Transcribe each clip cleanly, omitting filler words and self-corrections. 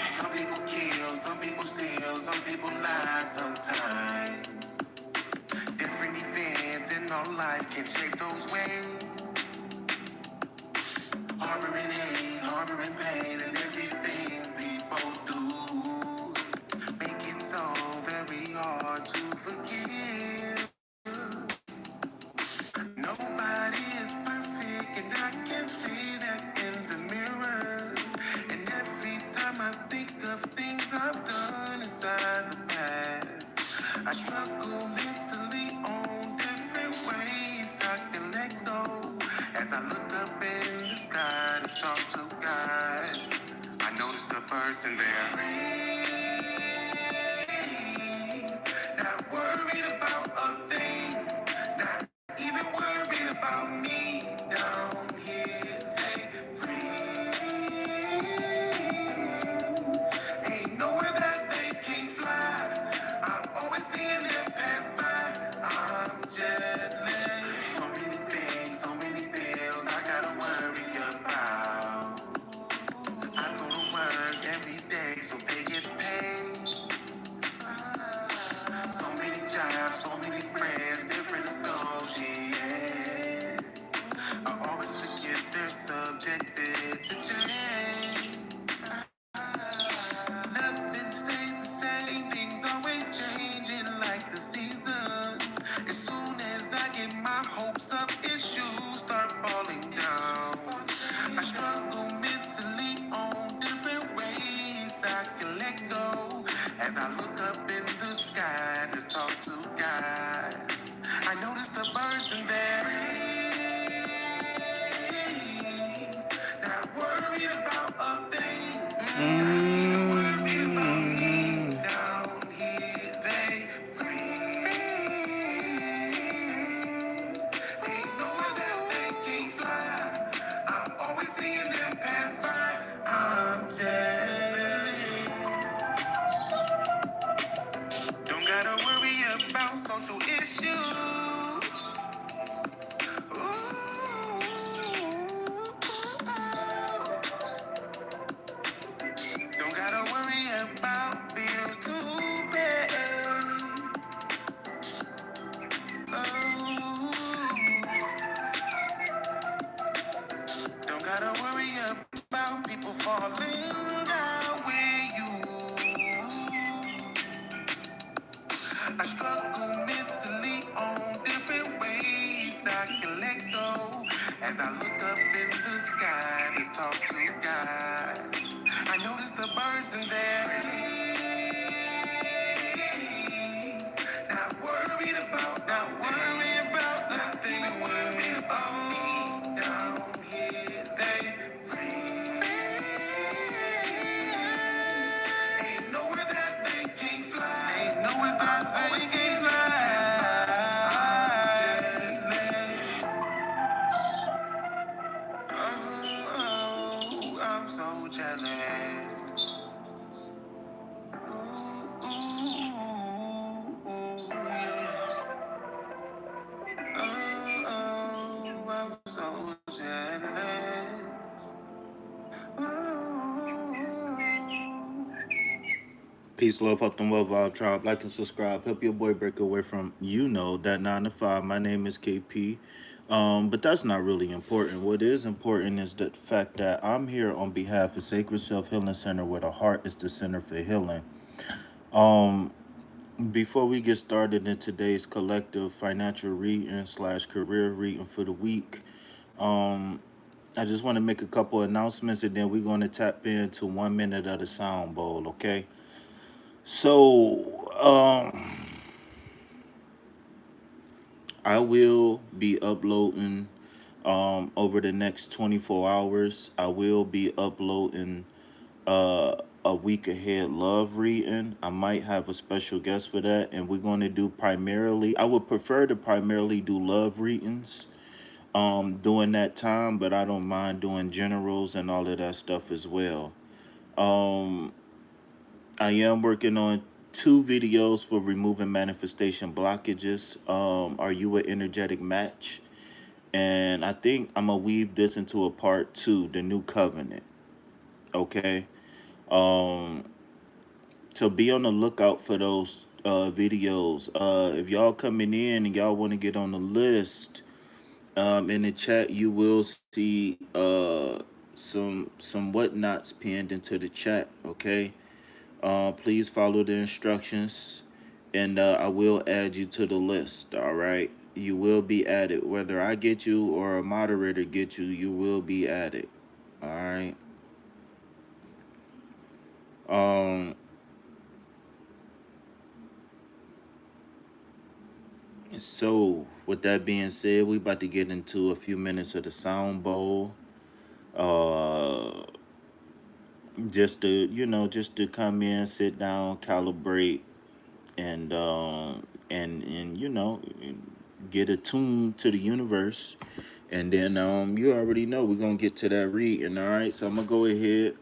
Some people kill, some people steal, some people lie sometimes. Different events in our life can shape those ways. Harboring hate, harboring pain, and everything people do. Make it so very hard to forgive. Nobody is perfect, and I can see that in the mirror. And every time I think of things I've done inside the past, I struggle mentally on different ways I can let go. As I look up in the sky to talk to God, I notice the person there. Free, not worried about a thing, not even worried about me down here. They free. Ain't nowhere that they can't fly. I'm always seeing them pass by. I'm jealous. So many things, so many bills I gotta worry about. I go to work every day so they get paid. So many jobs, so many friends, different associates. I always forget they're subjected to change. Nothing stays the same, things always changing like the seasons. As soon as I get my hopes up, issues start falling down. I struggle mentally on different ways I can let go. As I look up in the sky to talk to God, I notice the birds in there. Not worried about a thing. Not even worried about me down here. They free. Ain't nowhere that they can't fly. I'm always seeing them pass by. I'm jealous. Don't gotta worry about social issues. Don't gotta worry about bills to pay. Don't gotta worry about people falling out with you. I struggle mentally on different ways I can let go. As I look up in the sky to talk to God, I notice the birds in there. Not worried about, not worried about nothing. Worried about me down here. They free. Ain't nowhere that they can't fly. Ain't nowhere that they can't fly. Oh, I'm so jealous. Ooh, yeah. I'm so jealous. Peace, love, hope, and well vibe tribe. Like and subscribe. Help your boy break away from that 9 to 5. My name is KP. But that's not really important. What is important is the fact that I'm here on behalf of Sacred Self Healing Center, where the heart is the center for healing. Before we get started in today's collective financial reading slash career reading for the week, I just want to make a couple announcements, and then we're going to tap into 1 minute of the sound bowl, okay? So, I will be uploading over the next 24 hours. I will be uploading a week ahead love reading. I might have a special guest for that, and we're going to do primarily, I would prefer to primarily do love readings during that time, but I don't mind doing generals and all of that stuff as well. I am working on two videos for removing manifestation blockages. Are you an energetic match? And I think I'm gonna weave this into a part two, the new covenant. Okay. Um, so be on the lookout for those videos. If y'all coming in and y'all want to get on the list, in the chat you will see some whatnots pinned into the chat. Okay. Please follow the instructions, and I will add you to the list. All right, you will be added. Whether I get you or a moderator get you, you will be added. All right. Um. So with that being said, we about to get into a few minutes of the sound bowl. Uh. Just to just to come in, sit down, calibrate, and get attuned to the universe. And then you already know we're gonna get to that reading. All right, so I'm gonna go ahead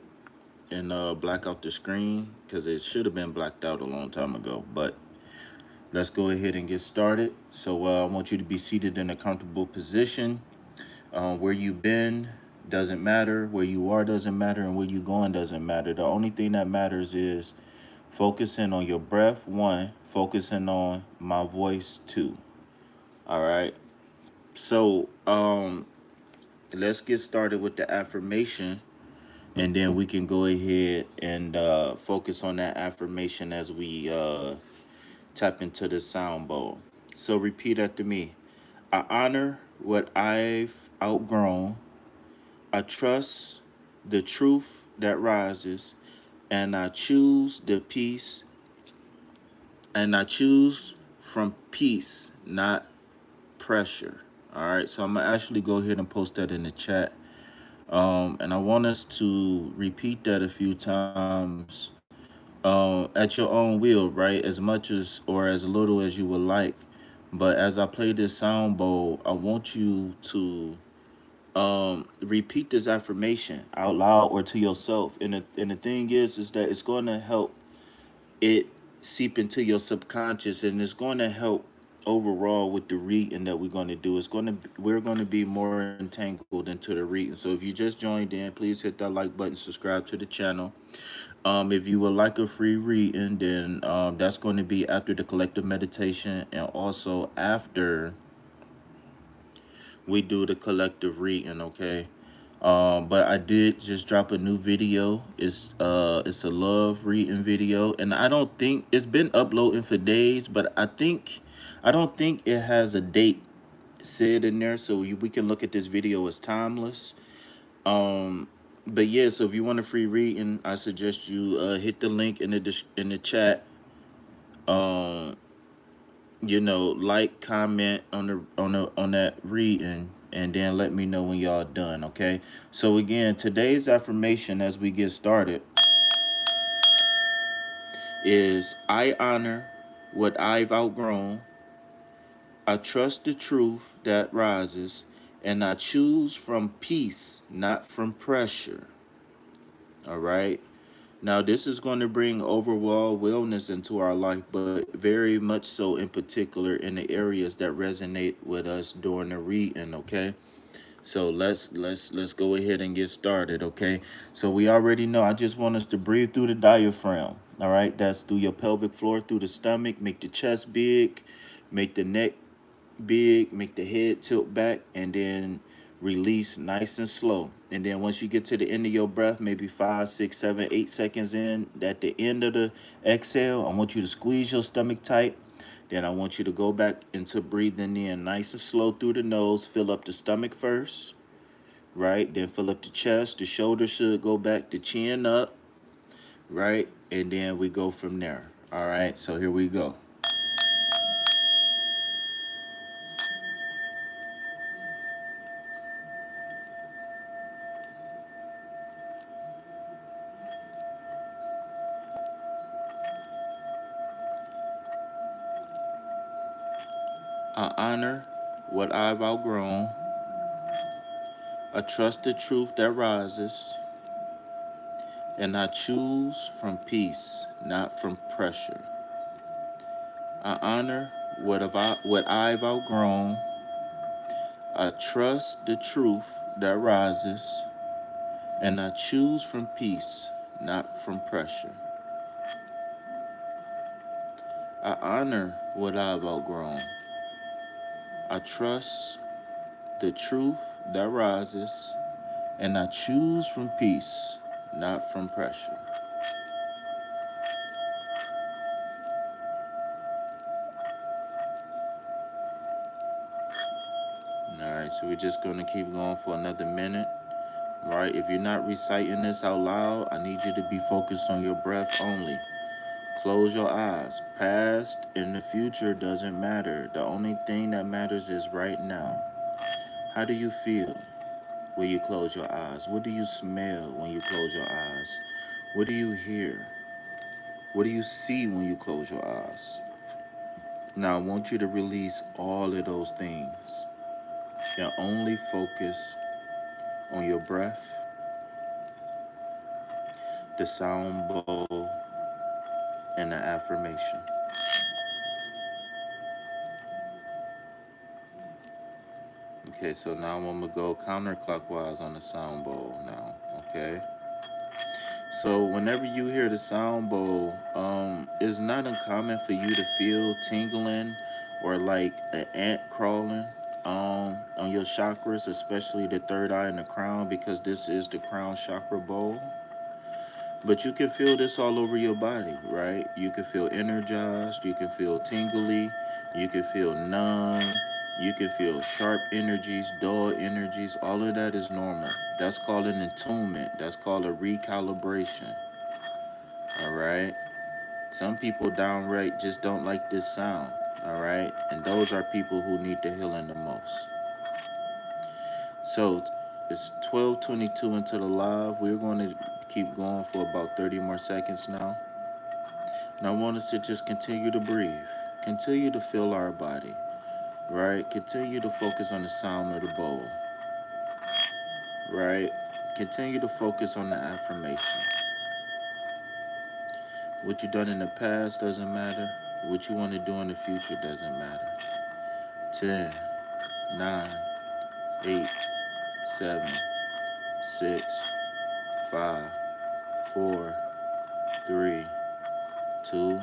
and black out the screen because it should have been blacked out a long time ago. But let's go ahead and get started. So I want you to be seated in a comfortable position. Where you've been doesn't matter. Where you are doesn't matter, and where you going doesn't matter. The only thing that matters is focusing on your breath. One, focusing on my voice. Two. All right. So let's get started with the affirmation, and then we can go ahead and focus on that affirmation as we tap into the sound bowl. So repeat after me. I honor what I've outgrown. I trust the truth that rises, and I choose the peace, and I choose from peace, not pressure. All right, so I'm gonna actually go ahead and post that in the chat. And I want us to repeat that a few times at your own will, right? As much as or as little as you would like. But as I play this sound bowl, I want you to repeat this affirmation out loud or to yourself. And the thing is that it's going to help it seep into your subconscious, and it's going to help overall with the reading that we're going to do. We're going to be more entangled into the reading. So if you just joined in, please hit that like button, subscribe to the channel. If you would like a free reading, then that's going to be after the collective meditation and also after we do the collective reading. Okay. But I did just drop a new video. It's a love reading video, and I don't think it's been uploading for days, but I don't think it has a date said in there, so we can look at this video as timeless. Um, but yeah, so if you want a free reading, I suggest you hit the link in in the chat. Um, like, comment on on that reading, and then let me know when y'all done. Okay. So again, today's affirmation as we get started is: I honor what I've outgrown. I trust the truth that rises, and I choose from peace, not from pressure. All right. Now, this is going to bring overall wellness into our life, but very much so in particular in the areas that resonate with us during the reading. Okay, so let's go ahead and get started. Okay, so we already know. I just want us to breathe through the diaphragm. All right, that's through your pelvic floor, through the stomach. Make the chest big, make the neck big, make the head tilt back, and then release nice and slow. And then once you get to the end of your breath, maybe 5, 6, 7, 8 seconds in, at the end of the exhale, I want you to squeeze your stomach tight. Then I want you to go back into breathing in nice and slow through the nose. Fill up the stomach first, right? Then fill up the chest. The shoulders should go back, the chin up, right? And then we go from there. All right, so here we go. I honor what I've outgrown. I trust the truth that rises, and I choose from peace, not from pressure. I honor what I've outgrown. I trust the truth that rises, and I choose from peace, not from pressure. I honor what I've outgrown. I trust the truth that rises, and I choose from peace, not from pressure. All right, so we're just going to keep going for another minute. Right? If you're not reciting this out loud, I need you to be focused on your breath only. Close your eyes. Past and the future doesn't matter. The only thing that matters is right now. How do you feel when you close your eyes? What do you smell when you close your eyes? What do you hear? What do you see when you close your eyes? Now, I want you to release all of those things and only focus on your breath, the sound bowl, and the affirmation. Okay, so now I'm gonna go counterclockwise on the sound bowl now. Okay. So whenever you hear the sound bowl, it's not uncommon for you to feel tingling or like an ant crawling on your chakras, especially the third eye and the crown, because this is the crown chakra bowl. But you can feel this all over your body, right? You can feel energized, you can feel tingly, you can feel numb, you can feel sharp energies, dull energies. All of that is normal. That's called an attunement. That's called a recalibration. All right. Some people downright just don't like this sound. All right. And those are people who need the healing the most. So it's 12:22 into the live. We're going to keep going for about 30 more seconds now. And I want us to just continue to breathe, continue to feel our body, right? Continue to focus on the sound of the bowl, right? Continue to focus on the affirmation. What you've done in the past doesn't matter. What you want to do in the future doesn't matter. 10, 9, 8, 7, 6, 5, 4, 3, 2, 1.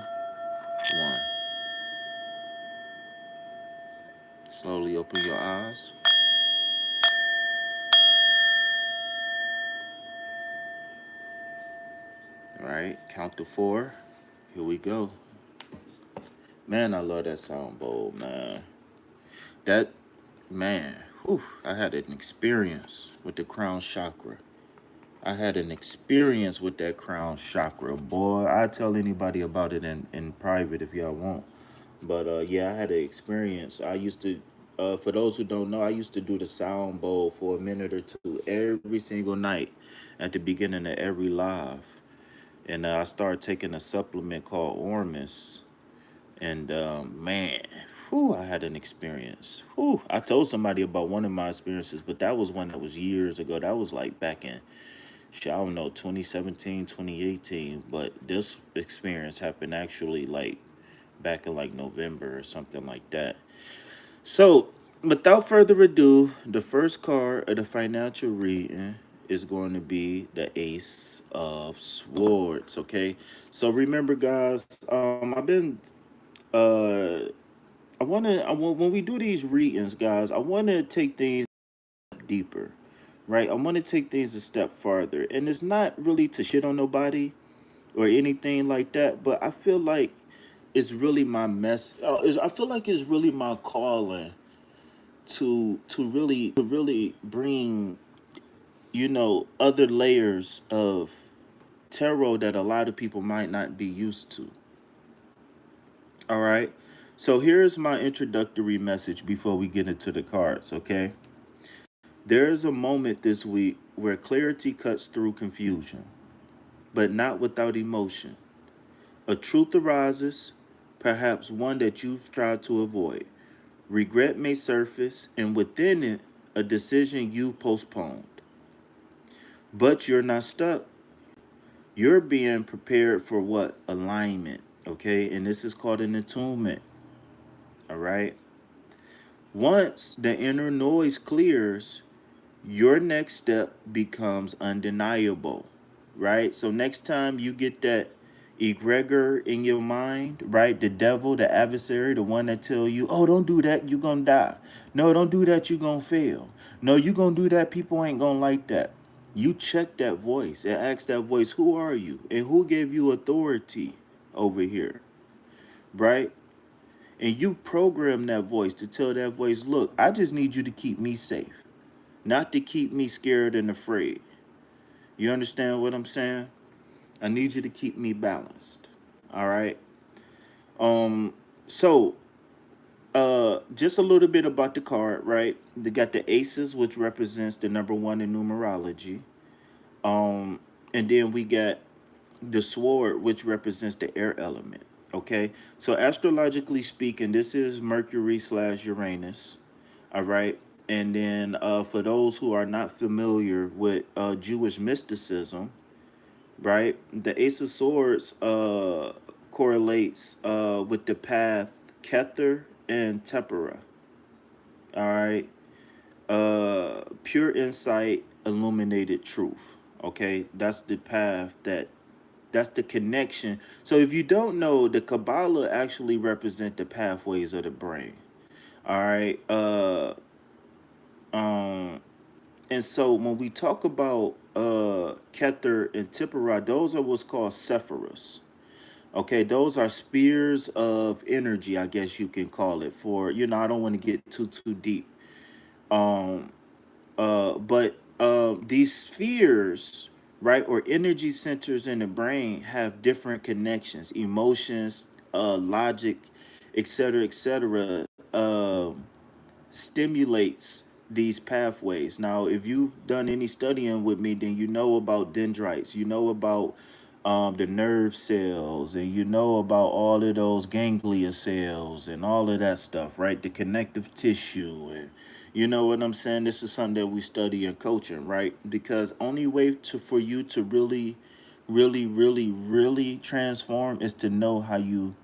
Slowly open your eyes. All right, count to 4. Here we go. Man, I love that sound bowl, man. That, man, whew, I had an experience with the crown chakra. I had an experience with that crown chakra. Boy, I tell anybody about it in private if y'all want. But yeah, I had an experience. I used to, for those who don't know, I used to do the sound bowl for a minute or two every single night at the beginning of every live. And I started taking a supplement called Ormus. And man, whew, I had an experience. Whew, I told somebody about one of my experiences, but that was one that was years ago. That was like back in, shit, I don't know, 2017, 2018. But this experience happened actually like back in like November or something like that. So, without further ado, the first card of the financial reading is going to be the Ace of Swords. Okay, so remember, guys, I've been uh when we do these readings, guys, I want to take things deeper, right? I want to take things a step farther, and it's not really to shit on nobody or anything like that, but I feel like it's really my I feel like it's really my calling to really bring other layers of tarot that a lot of people might not be used to. All right. So here's my introductory message before we get into the cards, okay? There is a moment this week where clarity cuts through confusion, but not without emotion. A truth arises, perhaps one that you've tried to avoid. Regret may surface, and within it, a decision you postponed. But you're not stuck. You're being prepared for what? Alignment, okay? And this is called an attunement. All right. Once the inner noise clears, your next step becomes undeniable, right? So next time you get that egregor in your mind, right? The devil, the adversary, the one that tell you, oh, don't do that, you're gonna die. No, don't do that, you're gonna fail. No, you gonna do that, people ain't gonna like that. You check that voice and ask that voice, who are you? And who gave you authority over here, right? And you program that voice to tell that voice, look, I just need you to keep me safe, not to keep me scared and afraid. You understand what I'm saying? I need you to keep me balanced. All right. Um. So, just a little bit about the card, right? They got the aces, which represents the number one in numerology. Um, and then we got the sword, which represents the air element. Okay. So astrologically speaking, this is Mercury slash Uranus. All right. And then for those who are not familiar with Jewish mysticism, right? The Ace of Swords correlates with the path Kether and Tempera. All right. Pure insight, illuminated truth. Okay, that's the path that's the connection. So if you don't know, the Kabbalah actually represent the pathways of the brain. All right. Um, and so when we talk about Kether and Tempera, those are what's called Sephiros. Okay, those are spears of energy, I guess you can call it. For I don't want to get too deep. Um, but these spheres, right, or energy centers in the brain have different connections, emotions, logic, etc., etc. Stimulates these pathways. Now, if you've done any studying with me, then you know about dendrites, you know about the nerve cells, and you know about all of those ganglia cells and all of that stuff, right? The connective tissue, and you know what I'm saying. This is something that we study in coaching, right? Because only way to for you to really transform is to know how you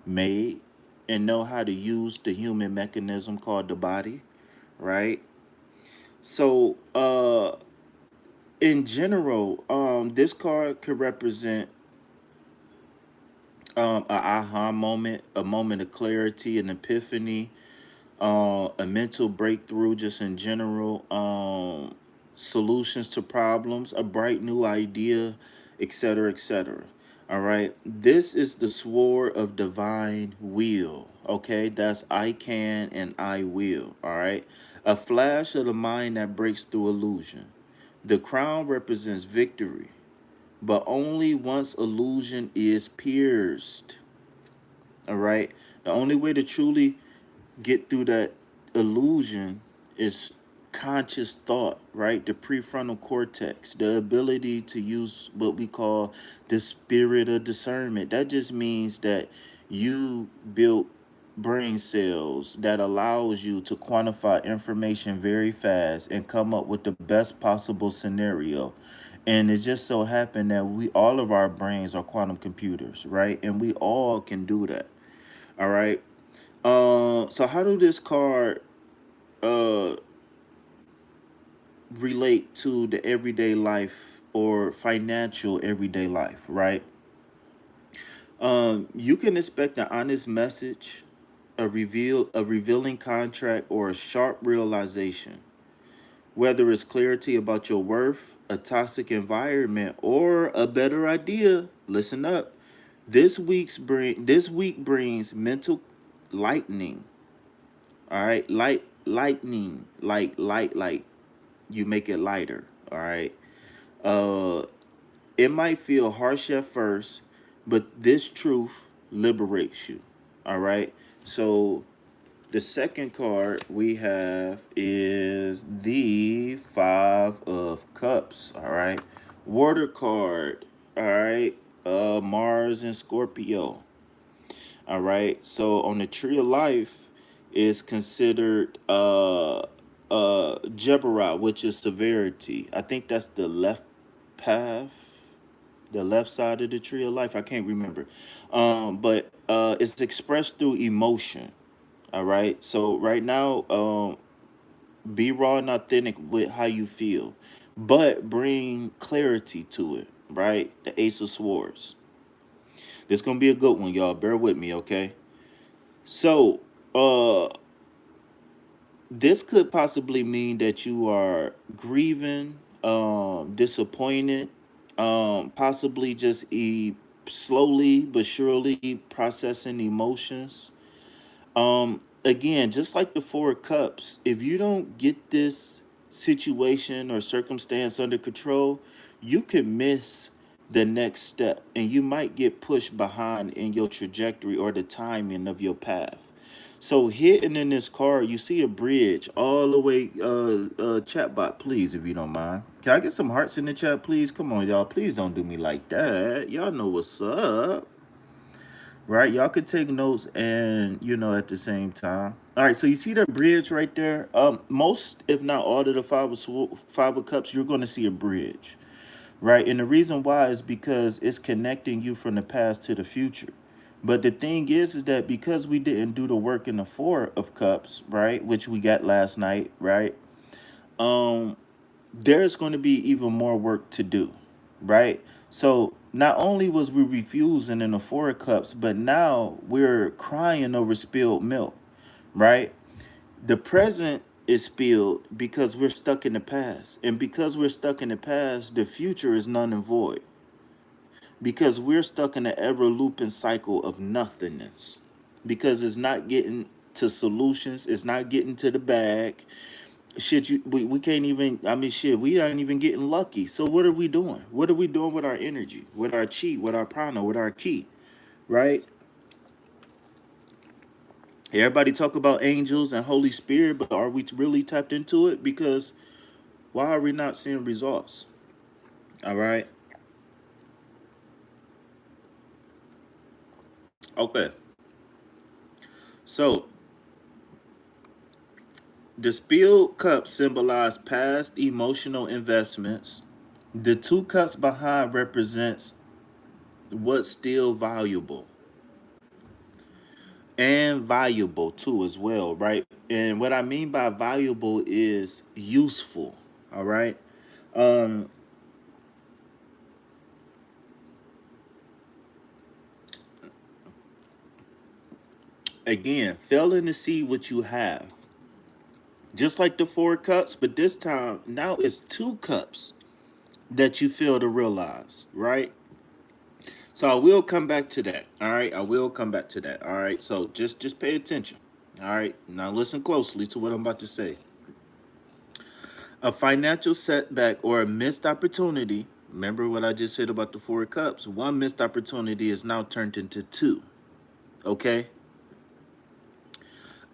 made and know how to use the human mechanism called the body, right? So, in general, this card could represent a aha moment, a moment of clarity, an epiphany, a mental breakthrough, just in general, solutions to problems, a bright new idea, etc., etc. All right. This is the sword of divine will. Okay. That's I can and I will. All right. A flash of the mind that breaks through illusion. The crown represents victory, but only once illusion is pierced. All right. The only way to truly get through that illusion is conscious thought, right? The prefrontal cortex, the ability to use what we call the spirit of discernment. That just means that you built brain cells that allows you to quantify information very fast and come up with the best possible scenario. And it just so happened that we all of our brains are quantum computers, right? And we all can do that. All right. So how do this card uh relate to the everyday life or financial everyday life, right? You can expect an honest message, a revealing contract, or a sharp realization. Whether it's clarity about your worth, a toxic environment, or a better idea, listen up. This week brings mental lightning. All right, lightning, light. You make it lighter. All right. Uh, it might feel harsh at first, but this truth liberates you. All right. So the second card we have is the Five of Cups. All right. Water card. All right. Mars and Scorpio. All right. So on the tree of life is considered Jebera, which is severity. I think that's the left path, the left side of the tree of life. I can't remember. But it's expressed through emotion. All right. So right now, be raw and authentic with how you feel, but bring clarity to it. Right. The Ace of Swords. This gonna be a good one, y'all. Bear with me, okay? So, this could possibly mean that you are grieving, disappointed, possibly just slowly but surely processing emotions. Again, just like the Four of Cups, if you don't get this situation or circumstance under control, you can miss the next step and you might get pushed behind in your trajectory or the timing of your path. So hidden in this card, you see a bridge all the way. Chat bot, please, if you don't mind. Can I get some hearts in the chat, please? Come on, y'all. Please don't do me like that. Y'all know what's up, right? Y'all could take notes and at the same time. All right, so you see that bridge right there. Most, if not all, of the five of cups, you're going to see a bridge, right? And the reason why is because it's connecting you from the past to the future. But the thing is that because we didn't do the work in the four of cups, right, which we got last night, right? Um, there's going to be even more work to do, right? So not only was we refusing in the four of cups, but now we're crying over spilled milk, right? The present is spilled because we're stuck in the past. And because we're stuck in the past, the future is none and void. Because we're stuck in an ever looping cycle of nothingness. Because it's not getting to solutions, it's not getting to the bag. Shit, we can't even, I mean, shit, we aren't even getting lucky. So what are we doing? What are we doing with our energy, with our chi, with our prana, with our key, right? Everybody talk about angels and Holy Spirit, but are we really tapped into it? Because why are we not seeing results? All right. Okay. So the spilled cups symbolize past emotional investments. The two cups behind represents what's still valuable and valuable too as well, right? And what I mean by valuable is useful. All right. Um Again, failing to see what you have. Just like the four cups, but this time now it's two cups that you fail to realize, right? So I will come back to that. All right. I will come back to that. All right. So just pay attention. All right. Now listen closely to what I'm about to say. A financial setback or a missed opportunity. Remember what I just said about the four cups? One missed opportunity is now turned into two. Okay?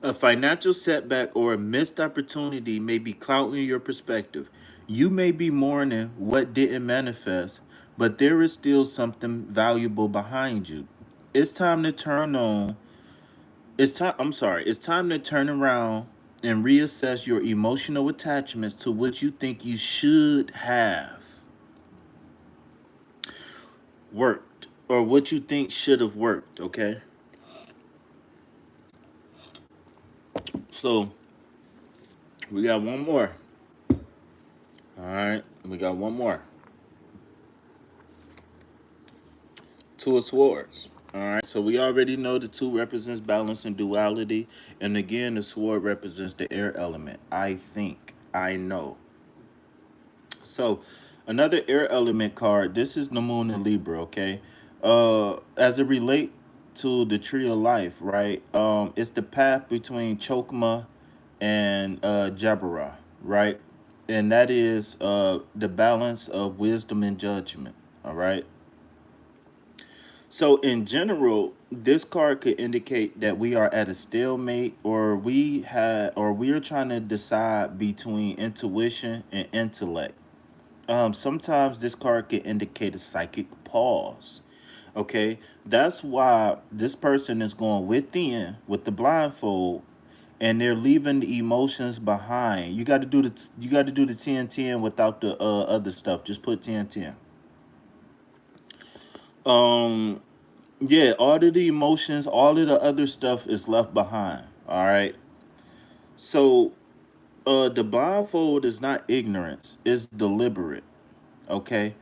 A financial setback or a missed opportunity may be clouding your perspective. You may be mourning what didn't manifest, but there is still something valuable behind you. It's time to turn on. It's time to turn around and reassess your emotional attachments to what you think you should have worked or what you think should have worked, okay? So, we got one more. All right, we got one more. Two of Swords. All right, so we already know the two represents balance and duality. And again, the sword represents the air element. I think, I know. So, another air element card. This is the moon in Libra, okay? As it relate to the tree of life, right? It's the path between Chokma and Jabara, right? And that is the balance of wisdom and judgment, all right? So in general, this card could indicate that we are at a stalemate or we are trying to decide between intuition and intellect. Sometimes this card can indicate a psychic pause. Okay, that's why this person is going within with the blindfold, and they're leaving the emotions behind. You got to do the 10-10 without the other stuff. Just put 10-10. Yeah, all of the emotions, all of the other stuff is left behind. All right. So the blindfold is not ignorance, it's deliberate. Okay.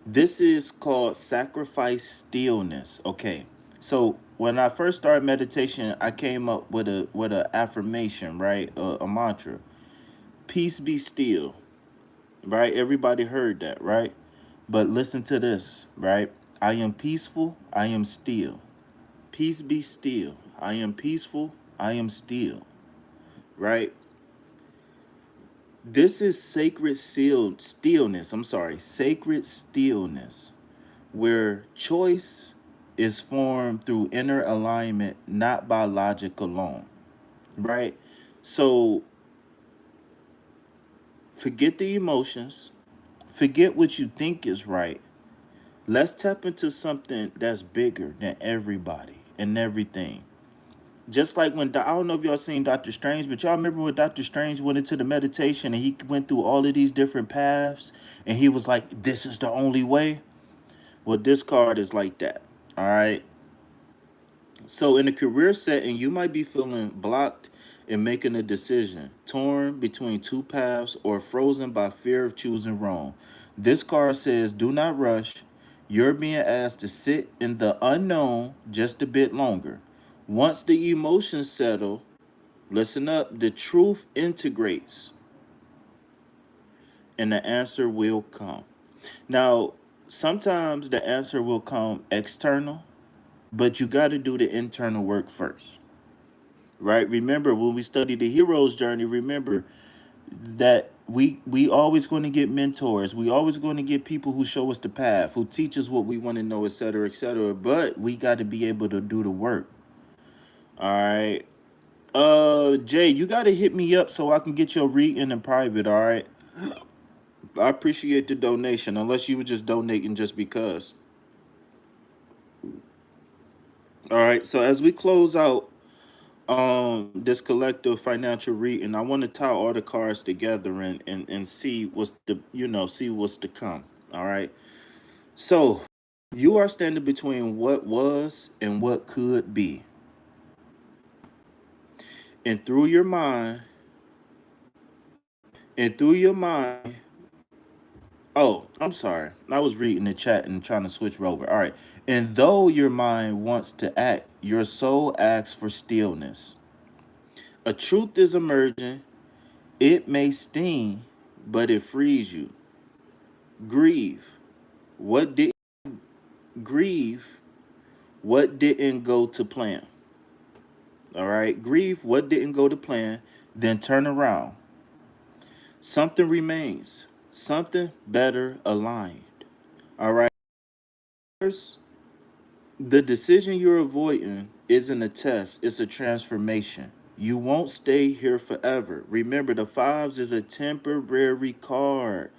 This is called sacrifice stillness. Okay. So when I first started meditation, I came up with a affirmation, right? A mantra. Peace be still. Right? Everybody heard that, right? But listen to this, right? I am peaceful, I am still. Peace be still. I am peaceful, I am still. Right? This is sacred stillness. I'm sorry, sacred stillness, where choice is formed through inner alignment, not by logic alone. Right? So forget the emotions, forget what you think is right. Let's tap into something that's bigger than everybody and everything. Just like when I don't know if y'all seen Doctor Strange, but y'all remember when Doctor Strange went into the meditation and he went through all of these different paths and he was like, "This is the only way." Well, this card is like that. All right. So in a career setting, you might be feeling blocked in making a decision, torn between two paths, or frozen by fear of choosing wrong. This card says, "Do not rush. You're being asked to sit in the unknown just a bit longer. Once the emotions settle, listen up, the truth integrates and the answer will come." Now, sometimes the answer will come external, but you got to do the internal work first, right? Remember, when we study the hero's journey, remember that we always going to get mentors. We always going to get people who show us the path, who teach us what we want to know, et cetera, et cetera. But we got to be able to do the work. All right. Jay, you got to hit me up so I can get your reading in private. All right. I appreciate the donation, unless you were just donating just because. All right. So as we close out this collective financial reading, I want to tie all the cards together and see what's the see what's to come. All right. So you are standing between what was and what could be. And through your mind, and through your mind, oh, I'm sorry. I was reading the chat and trying to switch over. All right. And though your mind wants to act, your soul asks for stillness. A truth is emerging. It may sting, but it frees you. Grieve. What did grieve? What didn't go to plan? All right. Grieve what didn't go to plan, then turn around. Something remains. Something better aligned. All right. First, the decision you're avoiding isn't a test, it's a transformation. You won't stay here forever. Remember, the fives is a temporary card.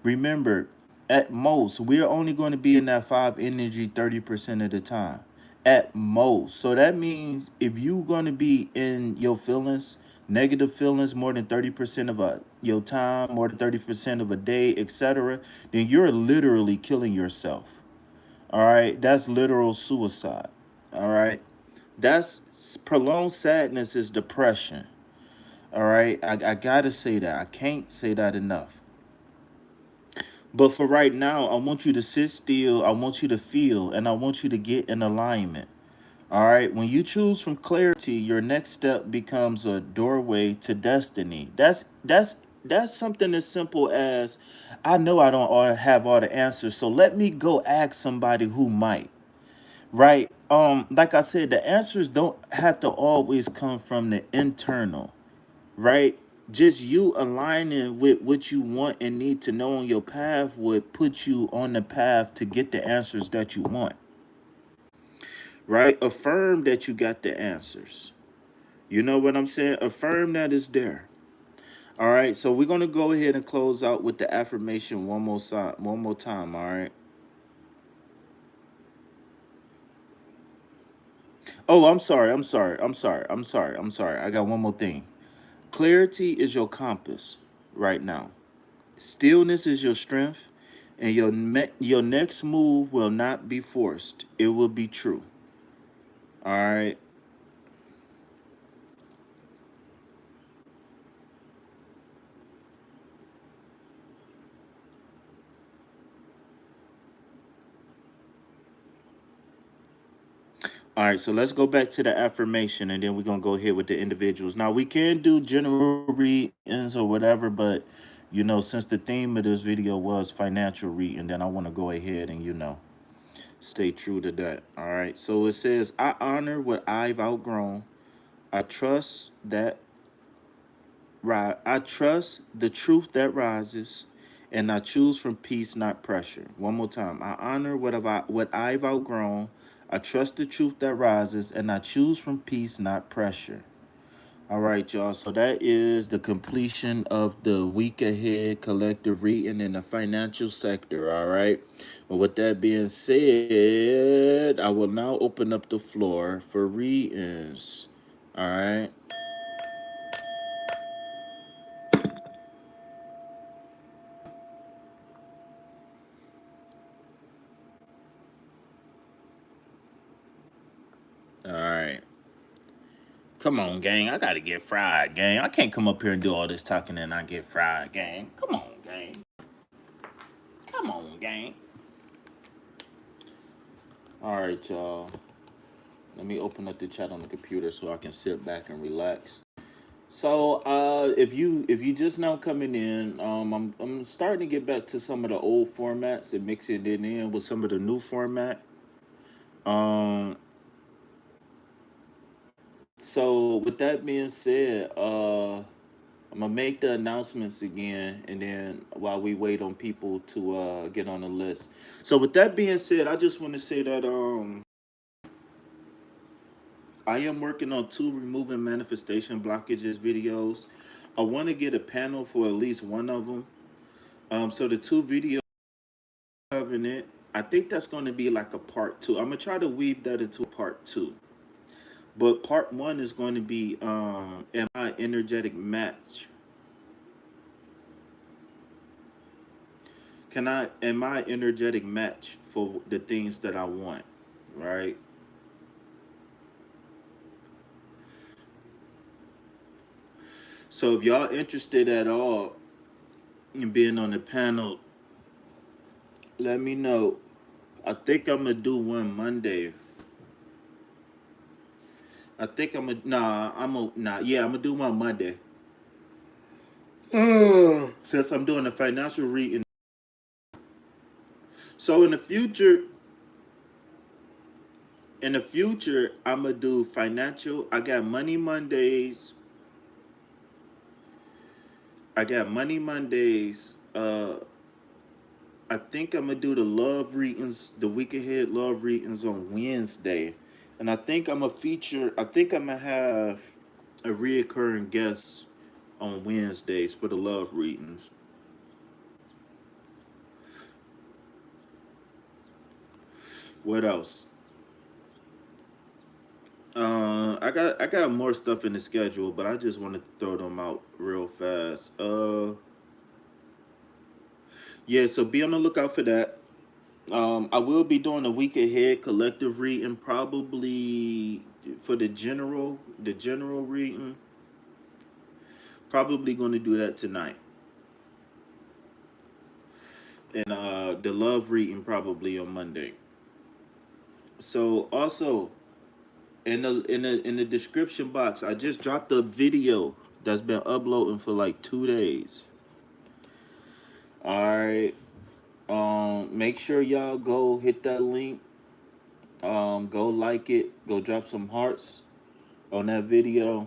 Remember, at most, we're only going to be in that five energy 30% of the time. At most. So that means if you're going to be in your feelings, negative feelings more than 30% of your time, more than 30% of a day, etc., then you're literally killing yourself. All right. That's literal suicide. All right. That's prolonged sadness is depression. All right. I got to say that. I can't say that enough. But for right now, I want you to sit still. I want you to feel and I want you to get in alignment. All right. When you choose from clarity, your next step becomes a doorway to destiny. That's something as simple as, I know I don't have all the answers, so let me go ask somebody who might. Right? Like I said, the answers don't have to always come from the internal, right? Just you aligning with what you want and need to know on your path would put you on the path to get the answers that you want, right? Affirm that you got the answers. You know what I'm saying? Affirm that it's there. All right, so we're gonna go ahead and close out with the affirmation one more time. All right. Oh, I'm sorry. I'm sorry. I'm sorry. I'm sorry. I'm sorry. I got one more thing. Clarity is your compass right now. Stillness is your strength, and your next move will not be forced. It will be true. All right. All right, so let's go back to the affirmation, and then we're gonna go ahead with the individuals. Now we can do general readings or whatever, but since the theme of this video was financial reading, then I want to go ahead and stay true to that. All right, so it says, I honor what I've outgrown. I trust that I trust the truth that rises, and I choose from peace, not pressure. One more time. I honor what I've outgrown. I trust the truth that rises, and I choose from peace, not pressure. All right, y'all. So that is the completion of the week ahead collective reading in the financial sector. All right. Well, with that being said, I will now open up the floor for readings. All right. All right. Come on, gang. I gotta get fried, gang. I can't come up here and do all this talking and not get fried, gang. Come on, gang. Come on, gang. All right, y'all. Let me open up the chat on the computer so I can sit back and relax. So, if you just now coming in, I'm starting to get back to some of the old formats and mixing it in with some of the new format. Um, so with that being said, I'm gonna make the announcements again, and then while we wait on people to get on the list. So with that being said, I just want to say that I am working on 2 removing manifestation blockages videos. I want to get a panel for at least one of them. So the 2 videos covering it, I think that's going to be like a part two. I'm gonna try to weave that into a part two. But part one is going to be am I energetic match? Am I energetic match for the things that I want? Right? So if y'all interested at all in being on the panel, let me know. I think I'm gonna do one Monday. I think I'm gonna yeah, I'm gonna do one Monday. Since I'm doing a financial reading. So in the future, I'm gonna do financial. I got money Mondays. I got money Mondays. I think I'm gonna do the love readings, the week ahead love readings on Wednesday, and I think I'm gonna feature. I think I'm gonna have a reoccurring guest on Wednesdays for the love readings. What else? I got more stuff in the schedule, but I just want to throw them out real fast. Yeah, so be on the lookout for that. I will be doing a week ahead collective reading, probably for the general reading. Probably going to do that tonight, and the love reading probably on Monday. So also in the description box, I just dropped a video that's been uploading for like 2 days. All right. Make sure y'all go hit that link. Go like it. Go drop some hearts on that video,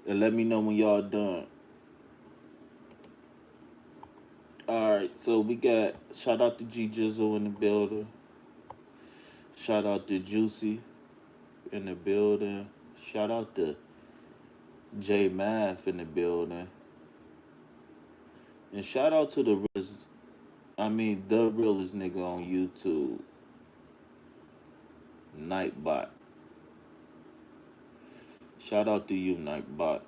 and let me know when y'all done. All right. So we got shout out to G Jizzle in the building. Shout out to Juicy in the building. Shout out to J Math in the building. And shout out to the realest nigga on YouTube, Nightbot. Shout out to you, Nightbot.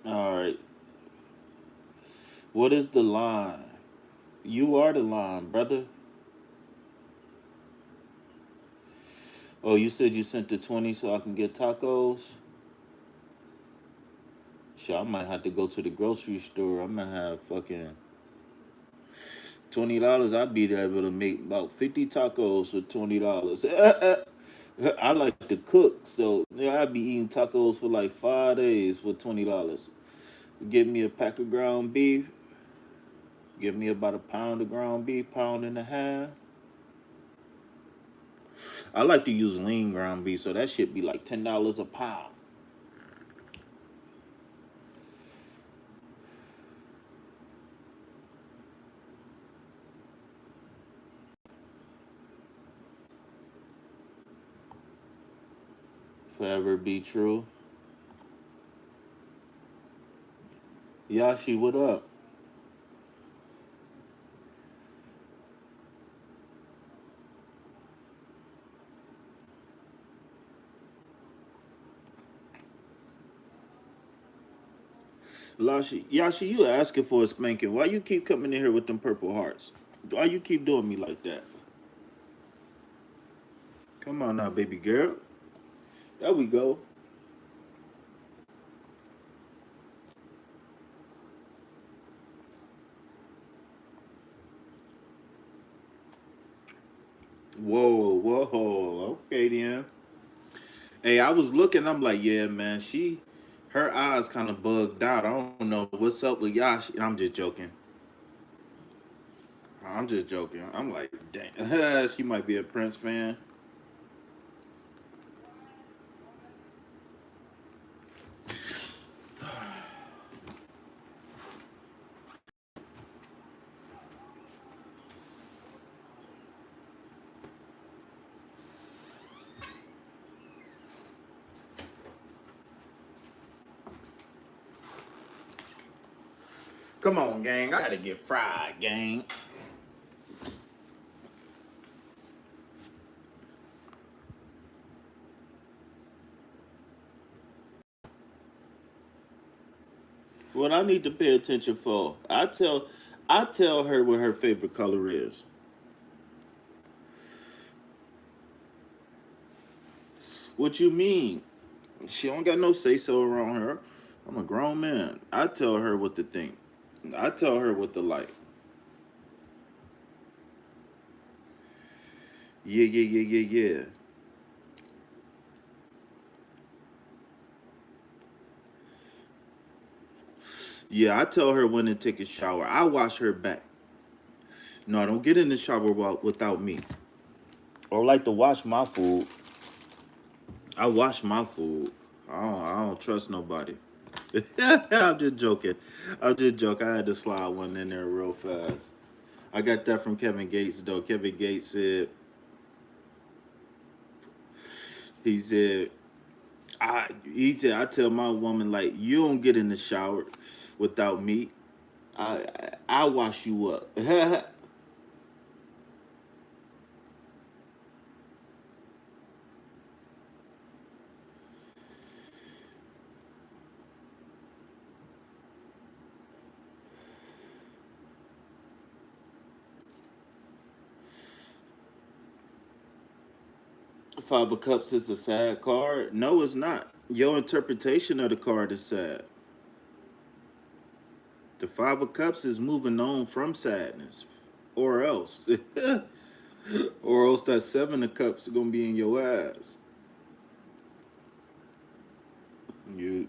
All right. What is the line? You are the line, brother. Oh, you said you sent the 20 so I can get tacos? Shit, I might have to go to the grocery store. I'm gonna have fucking. $20, I'd be able to make about 50 tacos for $20. I like to cook, so yeah, I'd be eating tacos for like 5 days for $20. Give me a pack of ground beef. Give me about a pound of ground beef, pound and a half. I like to use lean ground beef, so that should be like $10 a pound. Forever be true. Yashi, what up? Yashi, you asking for a spanking. Why you keep coming in here with them purple hearts? Why you keep doing me like that? Come on now, baby girl. There we go. Whoa, whoa. Okay, then. Hey, I was looking. I'm like, yeah, man. Her eyes kind of bugged out. I don't know what's up with Yashi. I'm just joking. I'm just joking. I'm like, dang. She might be a Prince fan. Come on, gang. I gotta get fried, gang. What I need to pay attention for, I tell her what her favorite color is. What you mean? She don't got no say so around her. I'm a grown man. I tell her what to think. I tell her what to like. Yeah, yeah, yeah, yeah, yeah. Yeah, I tell her when to take a shower. I wash her back. No, don't get in the shower without me. Or like to wash my food. I wash my food. I don't trust nobody. I'm just joking. I'm just joking. I had to slide one in there real fast. I got that from Kevin Gates though. Kevin Gates said he said I tell my woman like you don't get in the shower without me. I wash you up. Five of Cups is a sad card. No, it's not. Your interpretation of the card is sad. The Five of Cups is moving on from sadness, or else, or else that Seven of Cups is gonna be in your ass. You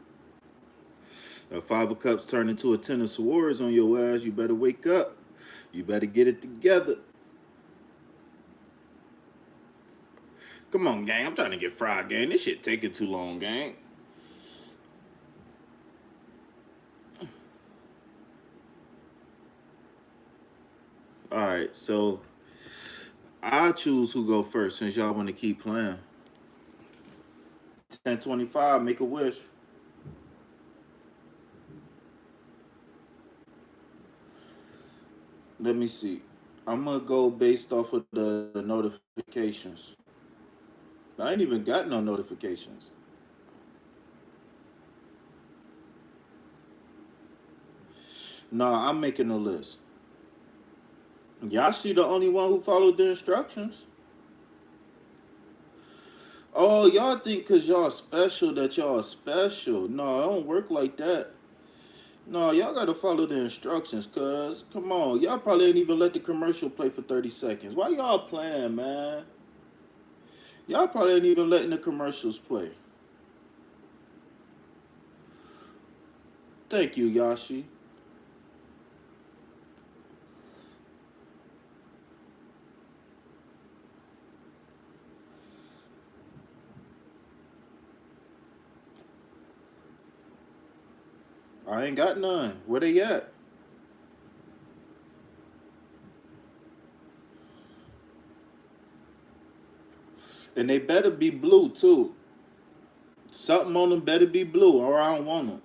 a Five of Cups turn into a Ten of Swords on your ass. You better wake up. You better get it together. Come on, gang. I'm trying to get fried, gang. This shit taking too long, gang. All right, so I choose who go first since y'all want to keep playing. 1025, make a wish. Let me see. I'm gonna go based off of the notifications. I ain't even got no notifications. Nah, I'm making a list. Yashi the only one who followed the instructions. Oh, y'all think cause y'all special that y'all special. No, it don't work like that. No, y'all gotta follow the instructions, cuz. Come on. Y'all probably ain't even let the commercial play for 30 seconds. Why y'all playing, man? Y'all probably ain't even letting the commercials play. Thank you, Yashi. I ain't got none. Where they at? And they better be blue, too. Something on them better be blue, or I don't want them.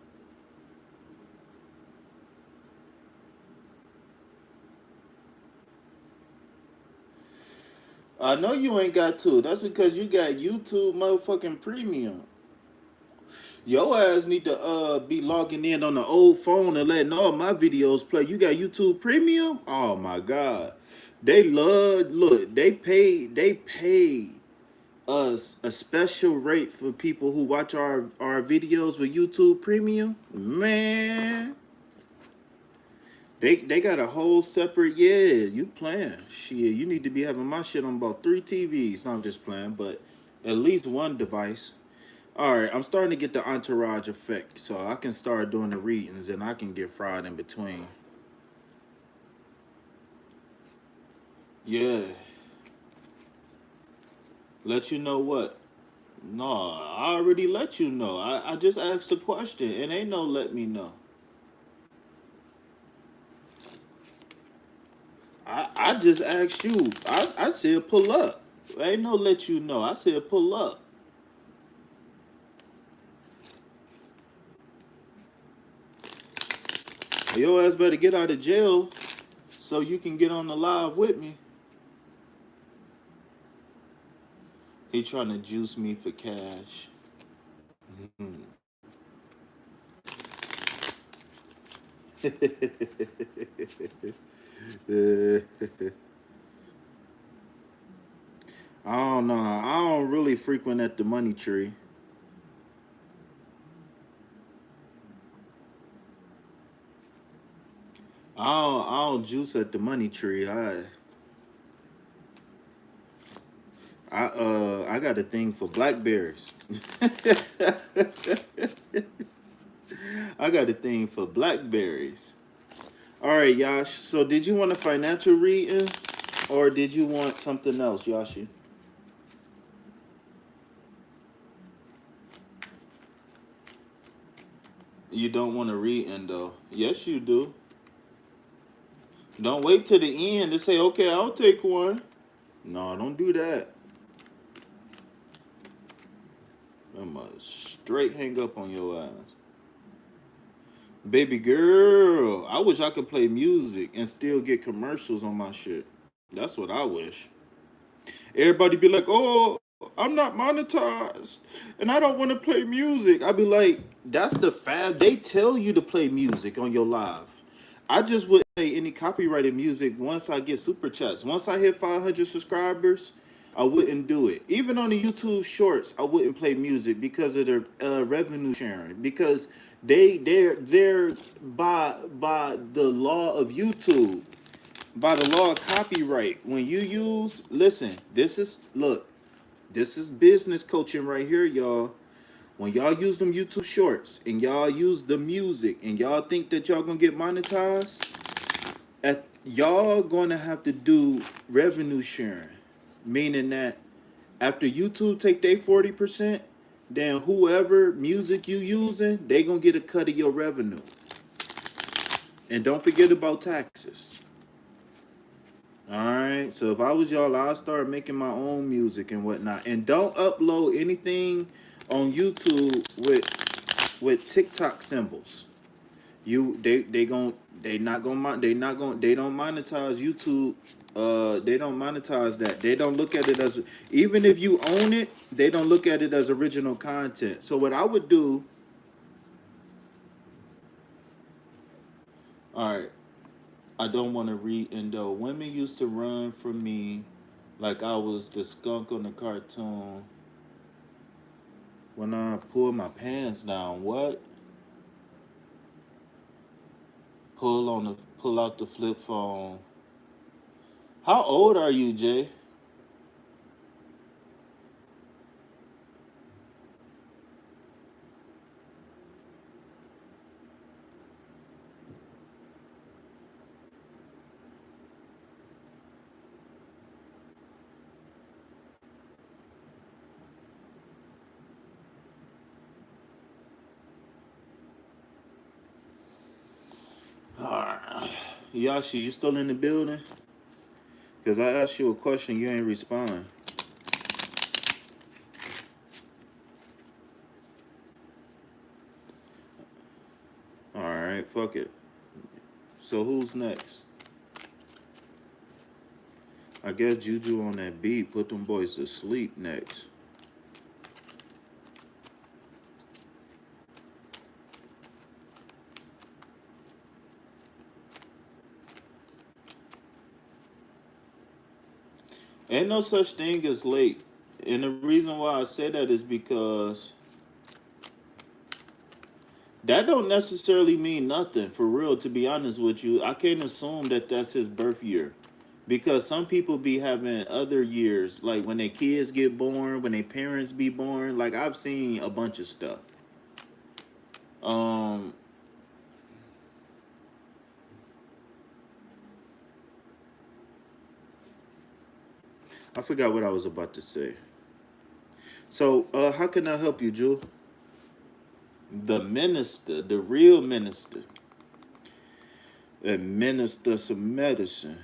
I know you ain't got two. That's because you got YouTube motherfucking premium. Your ass need to be logging in on the old phone and letting all my videos play. You got YouTube Premium? Oh my god. They love look, they pay us a special rate for people who watch our videos with YouTube Premium. Man, they got a whole separate you playing. Shit, you need to be having my shit on about 3 TVs. No, I'm just playing, but at least one device. All right, I'm starting to get the entourage effect, so I can start doing the readings and I can get fried in between. Yeah, let you know what? No, I already let you know. I just asked a question and ain't no let me know. I just asked you. I said pull up. Ain't no let you know. I said pull up. Your ass better get out of jail so you can get on the live with me. He trying to juice me for cash. I don't know. I don't really frequent at the money tree. I don't juice at the money tree. I got a thing for blackberries. I got a thing for blackberries. All right, Yash. So did you want a financial reading or did you want something else, Yashi? You don't want a reading though. Yes, you do. Don't wait till the end to say, okay, I'll take one. No, don't do that. I'm a straight hang up on your ass. Baby girl, I wish I could play music and still get commercials on my shit. That's what I wish. Everybody be like, oh, I'm not monetized and I don't want to play music. I be like, that's the fad. They tell you to play music on your live. I just wouldn't play any copyrighted music once I get super chats. Once I hit 500 subscribers, I wouldn't do it. Even on the YouTube Shorts, I wouldn't play music because of their revenue sharing. Because they're by the law of YouTube, by the law of copyright. When you use, listen, this is business coaching right here, y'all. When y'all use them YouTube Shorts and y'all use the music and y'all think that y'all gonna get monetized, y'all gonna have to do revenue sharing, meaning that after YouTube take their 40%, then whoever music you using, they gonna get a cut of your revenue. And don't forget about taxes. All right. So if I was y'all, I'd start making my own music and whatnot. And don't upload anything on YouTube with TikTok symbols. You they not gonna they don't monetize YouTube. They don't monetize that. They don't look at it as, even if you own it, they don't look at it as original content. So what I would do, all right, I don't want to read endo. Women used to run from me like I was the skunk on the cartoon when I pulled my pants down. What? Pull out the flip phone. How old are you, Jay? Alright. Yashi, you still in the building? Cause I asked you a question, you ain't respond. Alright, fuck it. So who's next? I guess Juju on that beat put them boys to sleep next. Ain't no such thing as late. And the reason why I say that is because that don't necessarily mean nothing for real. To be honest with you, I can't assume that that's his birth year, because some people be having other years, like when their kids get born, when their parents be born. Like I've seen a bunch of stuff. Um, I forgot what I was about to say. So, how can I help you, Jewel? The minister, the real minister, administer some medicine.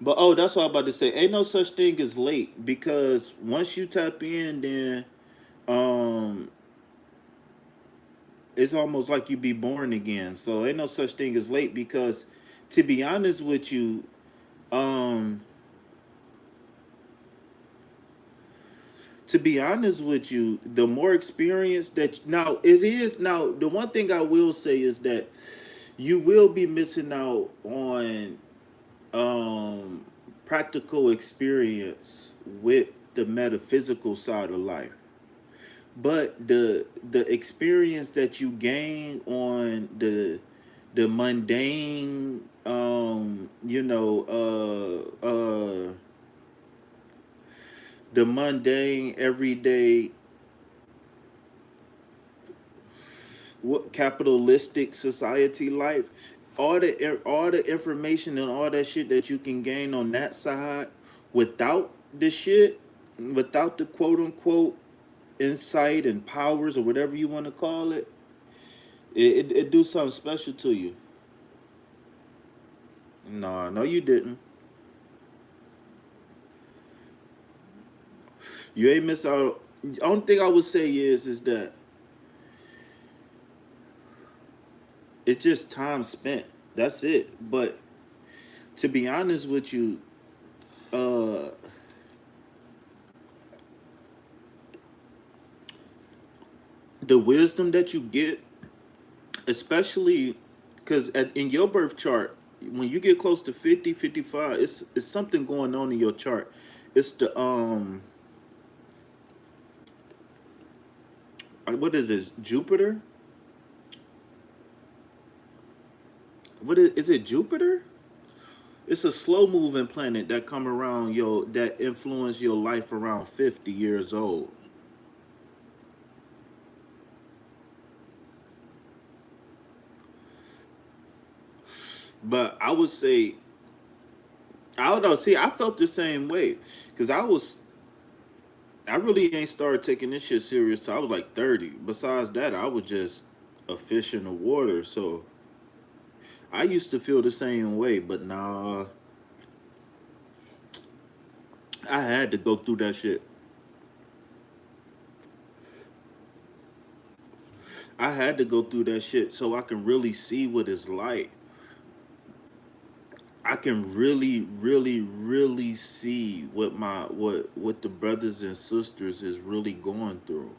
But oh, that's what I'm about to say. Ain't no such thing as late, because once you tap in, then um, it's almost like you be born again. So ain't no such thing as late, because, to be honest with you, um, the more experience that now it is. Now, the one thing I will say is that you will be missing out on um practical experience with the metaphysical side of life, but the experience that you gain on the mundane, the mundane everyday, what, capitalistic society life, all the information and all that shit that you can gain on that side, without the shit, without the quote unquote insight and powers, or whatever you want to call it, it do something special to you. No, no, you didn't. You ain't miss out. The only thing I would say is that it's just time spent. That's it. But to be honest with you, uh, the wisdom that you get, especially because in your birth chart, when you get close to 50, 55, it's something going on in your chart. It's the what is it, Jupiter? What is it, Jupiter? It's a slow moving planet that come around your, that influence your life around 50 years old. But I would say, I don't know. See, I felt the same way, because I really ain't started taking this shit serious till I was like 30. Besides that, I was just a fish in the water. So I used to feel the same way, but nah, I had to go through that shit. I had to go through that shit so I can really see what it's like. I can really, really, really see what the brothers and sisters is really going through.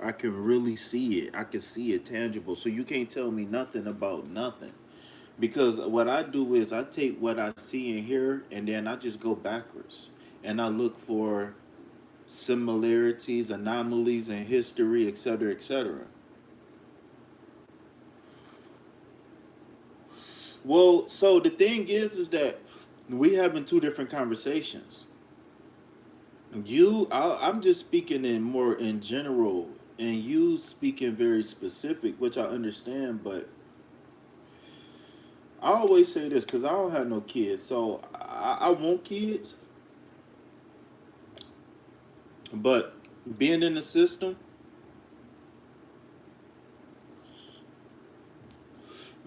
I can really see it. I can see it tangible. So you can't tell me nothing about nothing. Because what I do is I take what I see and hear, and then I just go backwards. And I look for similarities, anomalies in history, etc., etc. Well, so the thing is that we having two different conversations. I'm just speaking in more in general, and you speaking very specific, which I understand. But I always say this because I don't have no kids, so I want kids, but being in the system,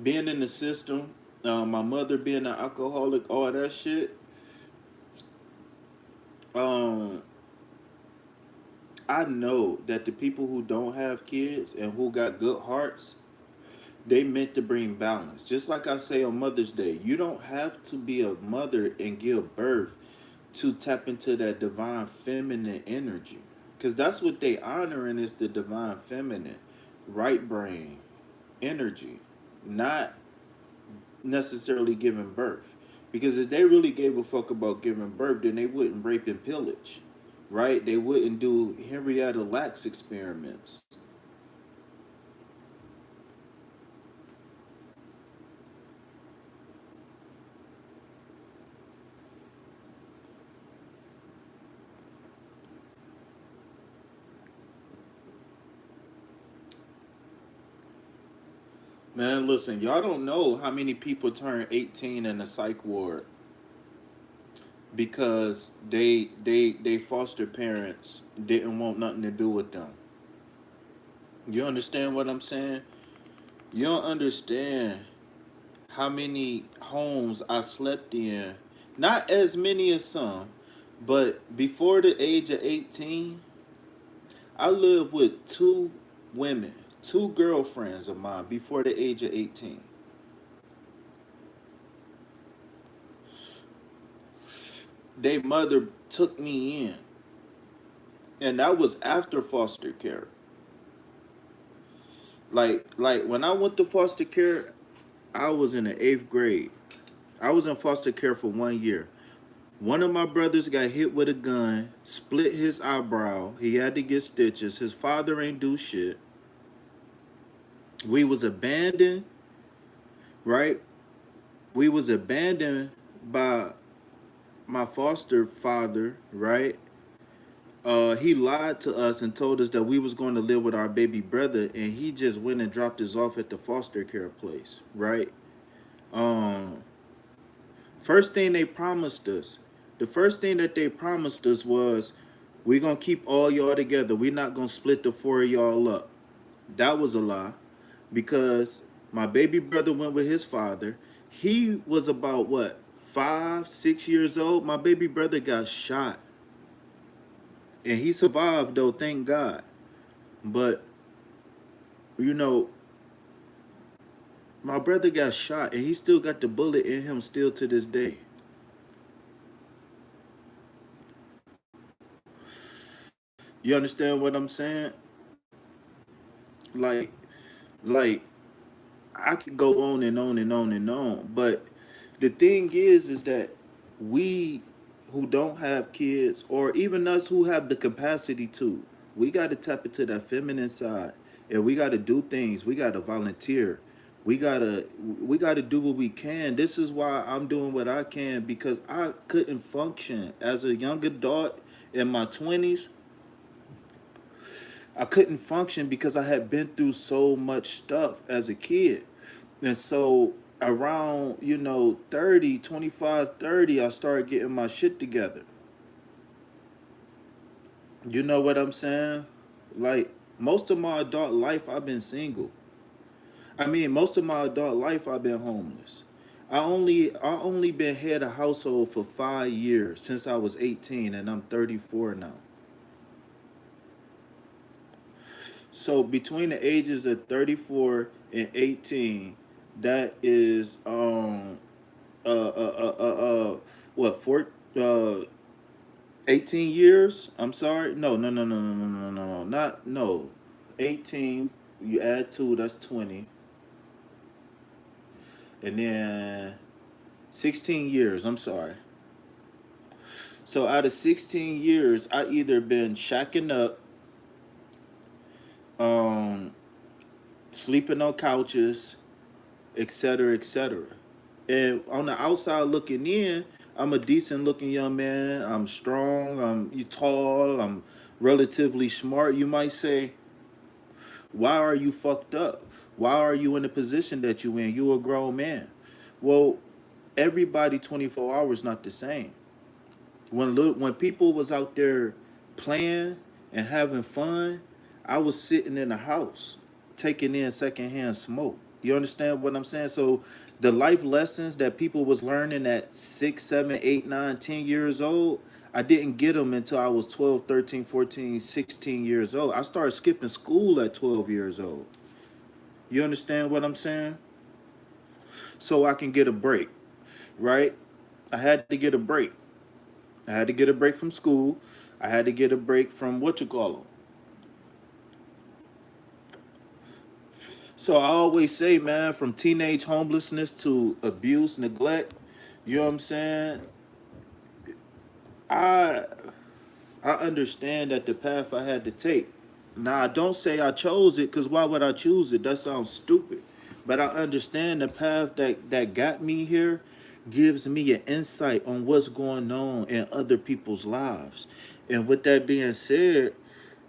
being in the system, my mother being an alcoholic, all that shit. Um, I know that the people who don't have kids and who got good hearts, they meant to bring balance. Just like I say on Mother's Day, you don't have to be a mother and give birth to tap into that divine feminine energy. Because that's what they honoring is the divine feminine, right brain energy, not necessarily giving birth. Because if they really gave a fuck about giving birth, then they wouldn't rape and pillage, right? They wouldn't do Henrietta Lacks experiments. Man, listen, y'all don't know how many people turn 18 in a psych ward because they foster parents didn't want nothing to do with them. You understand what I'm saying? You don't understand how many homes I slept in. Not as many as some, but before the age of 18, I lived with two women, two girlfriends of mine before the age of 18. They mother took me in, and that was after foster care. Like when I went to foster care, I was in the 8th grade. I was in foster care for 1 year. One of my brothers got hit with a gun, split his eyebrow. He had to get stitches. His father ain't do shit. We was abandoned, right? We was abandoned by my foster father, right? He lied to us and told us that we was going to live with our baby brother, and he just went and dropped us off at the foster care place, right? Um, First thing they promised us, the first thing that they promised us was, we gonna keep all y'all together. We not gonna split the four of y'all up. That was a lie, because my baby brother went with his father. He was about what, 5, 6 years old. My baby brother got shot, and he survived though, thank God. But you know, my brother got shot, and he still got the bullet in him still to this day. You understand what I'm saying? Like, like I could go on and on and on and on. But the thing is that we who don't have kids, or even us who have the capacity to, we got to tap into that feminine side, and we got to do things. We got to volunteer. We got to do what we can. This is why I'm doing what I can, because I couldn't function as a young adult in my 20s. I couldn't function because I had been through so much stuff as a kid. And so around, 30, 25, 30, I started getting my shit together. You know what I'm saying? Like, most of my adult life, I've been single. I mean, most of my adult life, I've been homeless. I only been head of household for 5 years since I was 18, and I'm 34 now. So between the ages of 34 and 18, that is what, four, 18 years? I'm sorry. No, no, no, no, no, no, no, no, no. Not no. 18, you add 2, that's 20. And then 16 years, I'm sorry. So out of 16 years, I either been shacking up, um, sleeping on couches, etc., etc. And on the outside looking in, I'm a decent looking young man. I'm strong. I'm you tall. I'm relatively smart. You might say, why are you fucked up? Why are you in the position that you in? You a grown man. Well, everybody 24 hours not the same. When people was out there playing and having fun, I was sitting in the house taking in secondhand smoke. You understand what I'm saying? So the life lessons that people was learning at 6, 7, 8, 9, 10 years old, I didn't get them until I was 12, 13, 14, 16 years old. I started skipping school at 12 years old. You understand what I'm saying? So I can get a break, right? I had to get a break. I had to get a break from school. I had to get a break from what you call them. So I always say, man, from teenage homelessness to abuse, neglect, you know what I'm saying? I I understand that the path I had to take. Now I don't say I chose it, because why would I choose it? That sounds stupid. But I understand the path that got me here gives me an insight on what's going on in other people's lives. And with that being said,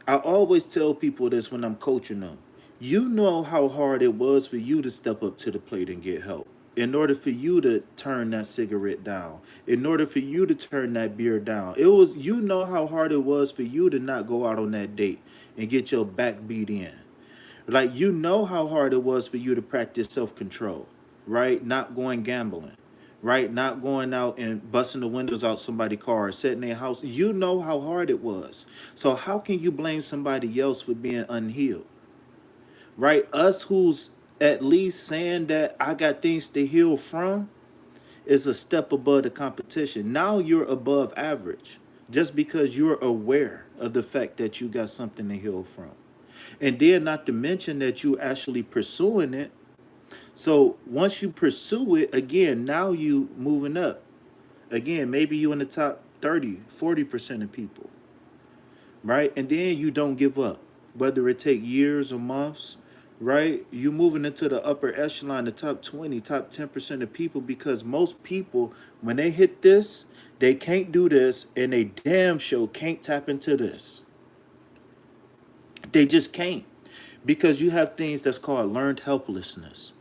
I always tell people this when I'm coaching them. You know how hard it was for you to step up to the plate and get help. In order for you to turn that cigarette down, in order for you to turn that beer down, you know how hard it was for you to not go out on that date and get your back beat in. Like, you know how hard it was for you to practice self control, right? Not going gambling, right? Not going out and busting the windows out somebody's car or setting their house. You know how hard it was. So how can you blame somebody else for being unhealed, right? Us who's at least saying that I got things to heal from is a step above the competition. Now you're above average just because you're aware of the fact that you got something to heal from. And then, not to mention that you actually pursuing it. So once you pursue it, again, now you moving up. Again, maybe you in the top 30, 40% of people, right? And then you don't give up, whether it take years or months, right? You moving into the upper echelon, the top 20, top 10% of people, because most people, when they hit this, they can't do this, and they damn sure can't tap into this. They just can't, because you have things that's called learned helplessness,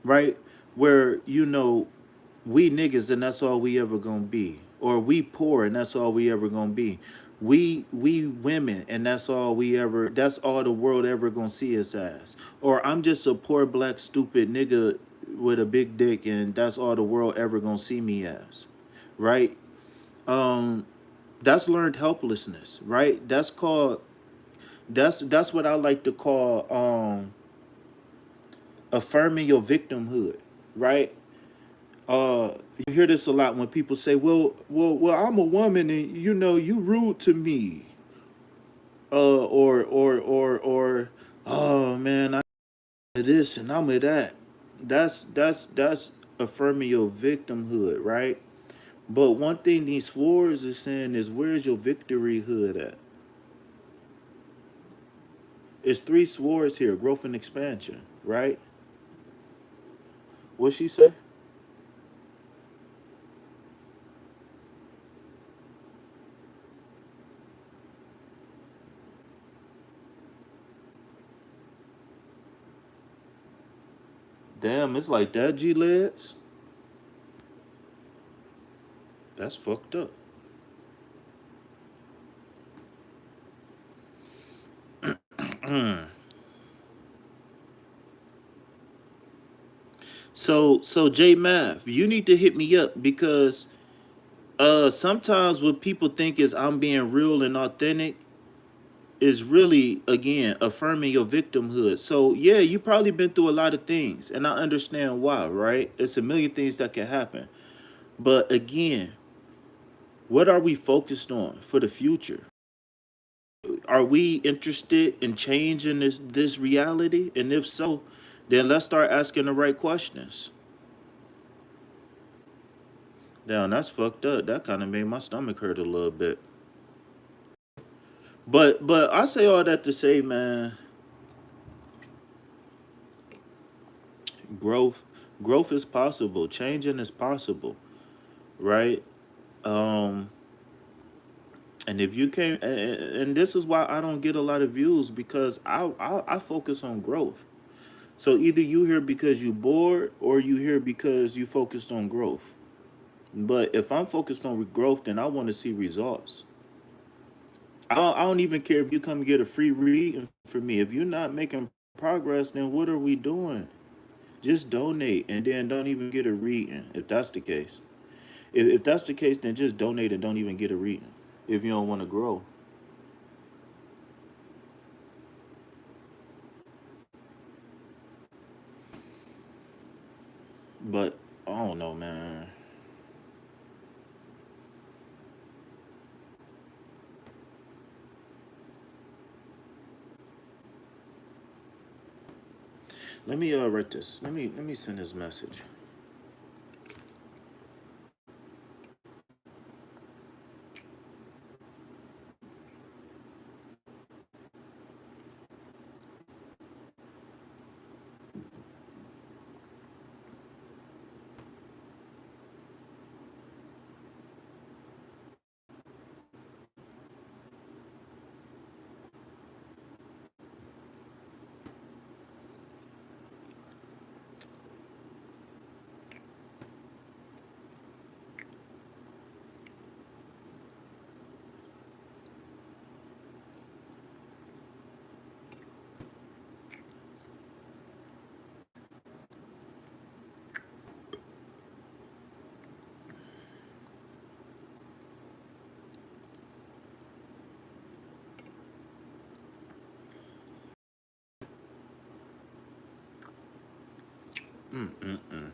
right? Where, we niggas and that's all we ever gonna be, or we poor and that's all we ever gonna be. We women and that's all the world ever gonna see us as. Or I'm just a poor black stupid nigga with a big dick and that's all the world ever gonna see me as, right? Um, that's learned helplessness, right? That's what I like to call affirming your victimhood, right? You hear this a lot when people say, well, I'm a woman and you rude to me, or oh man, I'm this and I'm a that. That's affirming your victimhood, right? But one thing these swords is saying is, where's your victory hood at? It's three swords here: growth and expansion, right? What she say? Damn, it's like that, G Legs. That's fucked up. So J Math, you need to hit me up, because sometimes what people think is I'm being real and authentic is really, again, affirming your victimhood. So yeah, you probably been through a lot of things and I understand why, right? It's a million things that can happen. But again, what are we focused on for the future? Are we interested in changing this reality? And if so, then let's start asking the right questions. Damn, that's fucked up. That kind of made my stomach hurt a little bit. But I say all that to say, man, growth growth is possible. Changing is possible, right? Um, and if you can't, and this is why I don't get a lot of views because I focus on growth. So either you here because you bored or you here because you focused on growth. But if I'm focused on growth, then I want to see results. I don't even care if you come get a free reading for me. If you're not making progress, then what are we doing? Just donate and then don't even get a reading if that's the case. If that's the case, then just donate and don't even get a reading if you don't want to grow. But I don't know, man. Let me write this. Let me send this message. Mm-mm-mm.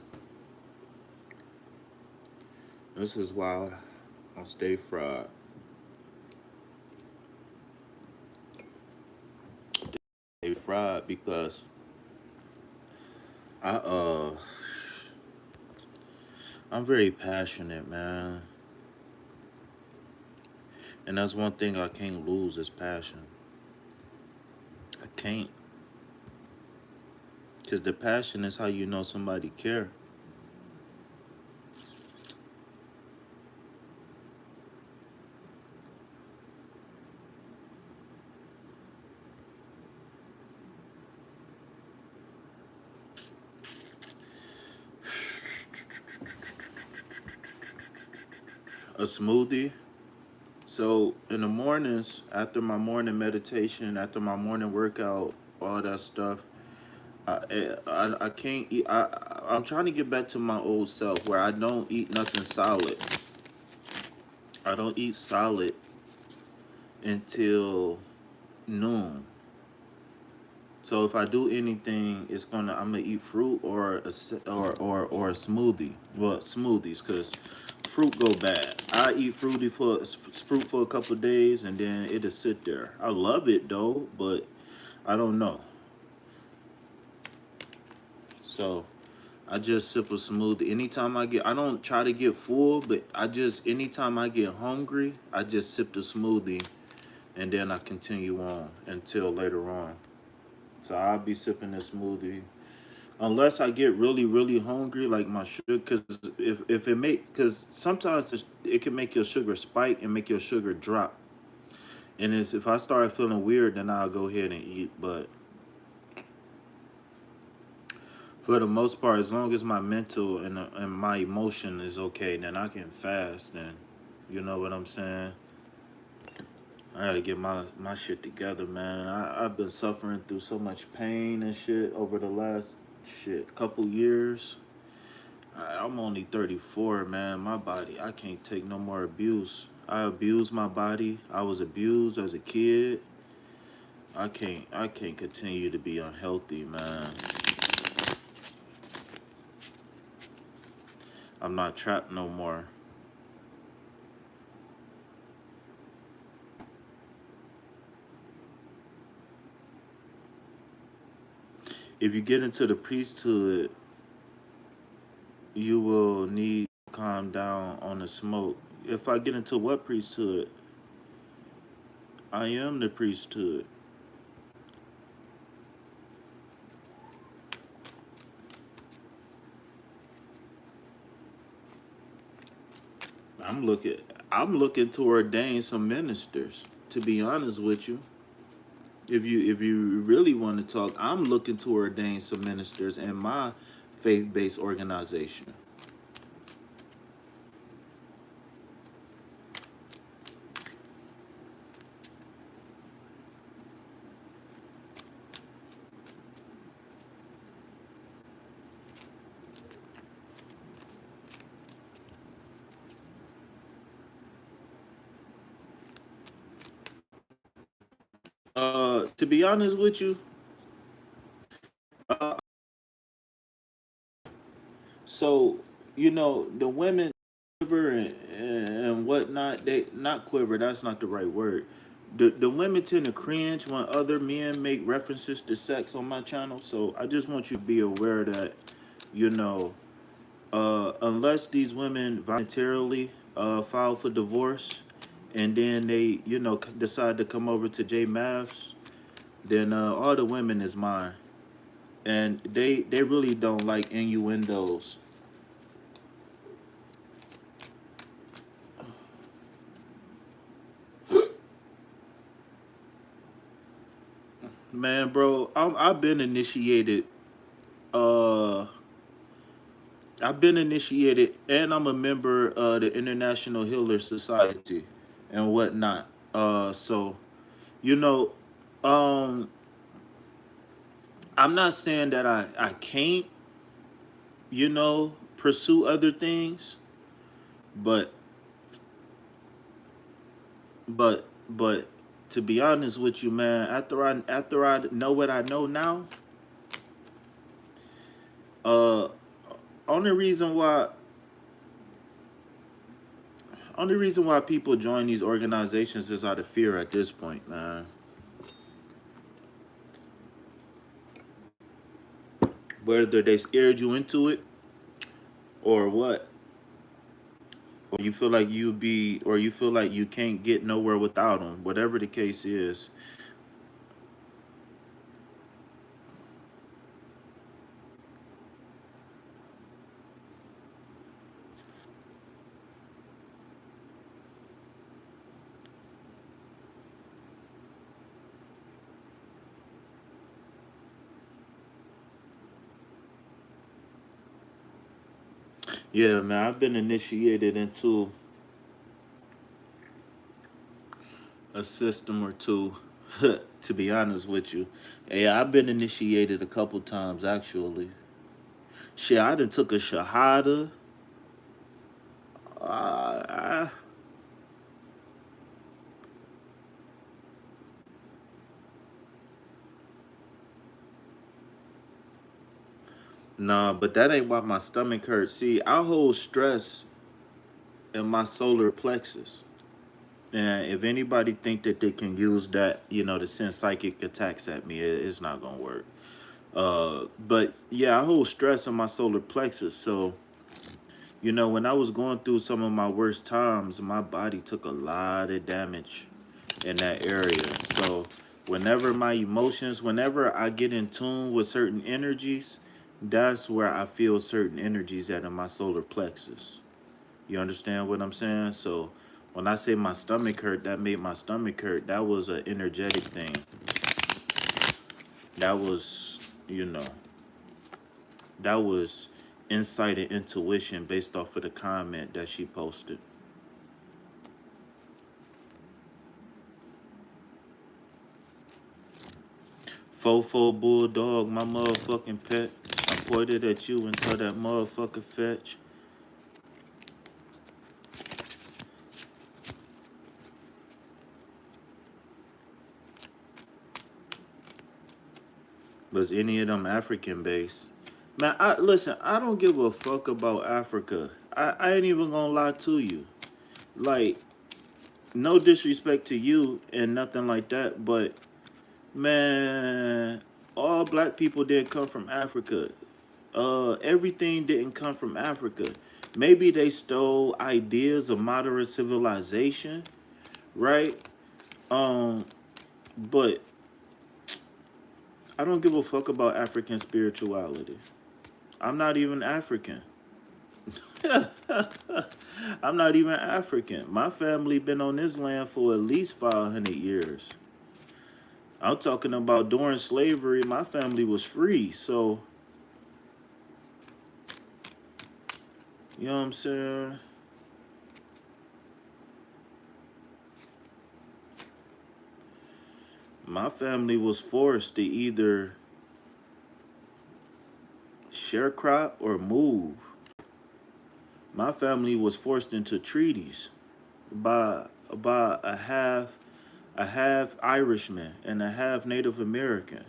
This is why I stay fried. Stay fried because I I'm very passionate, man. And that's one thing I can't lose is passion. I can't. Because the passion is how you know somebody care. A smoothie. So in the mornings, after my morning meditation, after my morning workout, all that stuff, I can't eat. I'm trying to get back to my old self where I don't eat nothing solid. I don't eat solid until noon. So if I do anything, I'm gonna eat fruit or or a smoothie. Well, smoothies, cause fruit go bad. I eat fruit for a couple of days and then it'll sit there. I love it though, but I don't know. So I just sip a smoothie. I don't try to get full, but anytime I get hungry, I just sip the smoothie and then I continue on until later on. So I'll be sipping this smoothie unless I get really really hungry, like my sugar. Because if it make because sometimes it can make your sugar spike and make your sugar drop. And if I start feeling weird, then I'll go ahead and eat. But for the most part, as long as my mental and my emotion is okay, then I can fast. Then you know what I'm saying. I gotta get my shit together, man. I've been suffering through so much pain and shit over the last couple years. I'm only 34, man. My body, I can't take no more abuse. I abuse my body. I was abused as a kid. I can't continue to be unhealthy, man. I'm not trapped no more. If you get into the priesthood, you will need calm down on the smoke. If I get into what priesthood? I am the priesthood. I'm looking I'm looking to ordain some ministers, to be honest with you. If you really want to talk, I'm looking to ordain some ministers in my faith-based organization. To be honest with you, uh, so the women quiver and whatnot. They not quiver. That's not the right word. The women tend to cringe when other men make references to sex on my channel. So I just want you to be aware that you know unless these women voluntarily file for divorce, and then they decide to come over to J Mavs, then all the women is mine, and they really don't like innuendos. Man, bro, I've been initiated. Uh, I've been initiated, and I'm a member of the International Healer Society and whatnot. So you know, um, I'm not saying that I can't, pursue other things, but but to be honest with you, man, after I know what I know now, uh, only reason why only reason why people join these organizations is out of fear at this point, man. Whether they scared you into it or what, or you feel like or you feel like you can't get nowhere without them. Whatever the case is, yeah, man. I've been initiated into a system or two. To be honest with you, yeah, I've been initiated a couple times actually. Shit, I done took a shahada. Uh, nah, but that ain't why my stomach hurts. See, I hold stress in my solar plexus. And if anybody think that they can use that, to send psychic attacks at me, it's not gonna work. But yeah, I hold stress in my solar plexus. So, when I was going through some of my worst times, my body took a lot of damage in that area. So, whenever I get in tune with certain energies, that's where I feel certain energies at in my solar plexus. You understand what I'm saying? So when I say my stomach hurt, that made my stomach hurt. That was an energetic thing. That was, you know, that was insight and intuition based off of the comment that she posted. Fofo Bulldog, my motherfucking pet. I pointed at you until that motherfucker fetch. Was any of them African based? Man, listen, I don't give a fuck about Africa. I ain't even gonna lie to you. Like, no disrespect to you and nothing like that, but man, all black people didn't come from Africa. Everything didn't come from Africa. Maybe they stole ideas of modern civilization, right? Um, but I don't give a fuck about African spirituality. I'm not even African. I'm not even African. My family been on this land for at least 500 years. I'm talking about during slavery, my family was free. So, you know what I'm saying? My family was forced to either sharecrop or move. My family was forced into treaties by a half Irishman and a half Native American.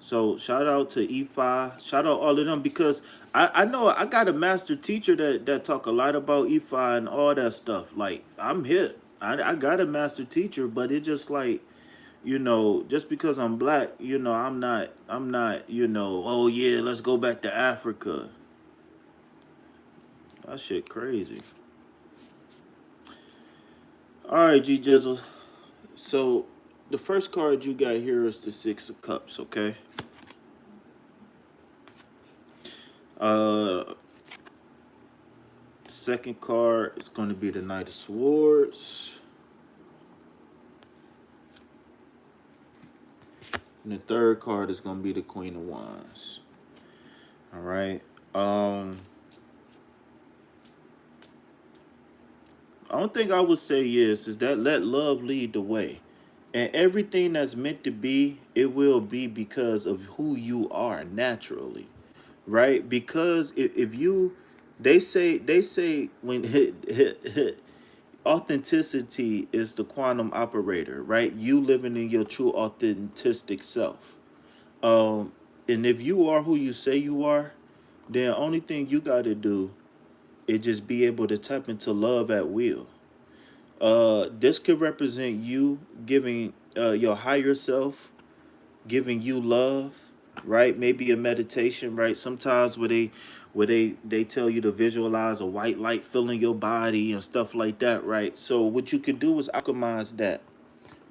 So shout out to EFI, shout out all of them because I know I got a master teacher that talk a lot about EFI and all that stuff. Like I'm hip. I got a master teacher, but it just like, just because I'm black, I'm not, oh yeah, let's go back to Africa. That shit crazy. All right, G Jizzle. So the first card you got here is the Six of Cups, okay? Uh Second card is going to be the Knight of Swords. And the third card is going to be the Queen of Wands. All right. I don't think I would say yes. Is that let love lead the way. And everything that's meant to be, it will be because of who you are naturally. Right? Because if you, they say when authenticity is the quantum operator, right? You living in your true authentic self. And if you are who you say you are, then the only thing you got to do is just be able to tap into love at will. This could represent you giving your higher self, giving you love, right? Maybe a meditation, right? Sometimes where they tell you to visualize a white light filling your body and stuff like that, right? So what you could do is alchemize that,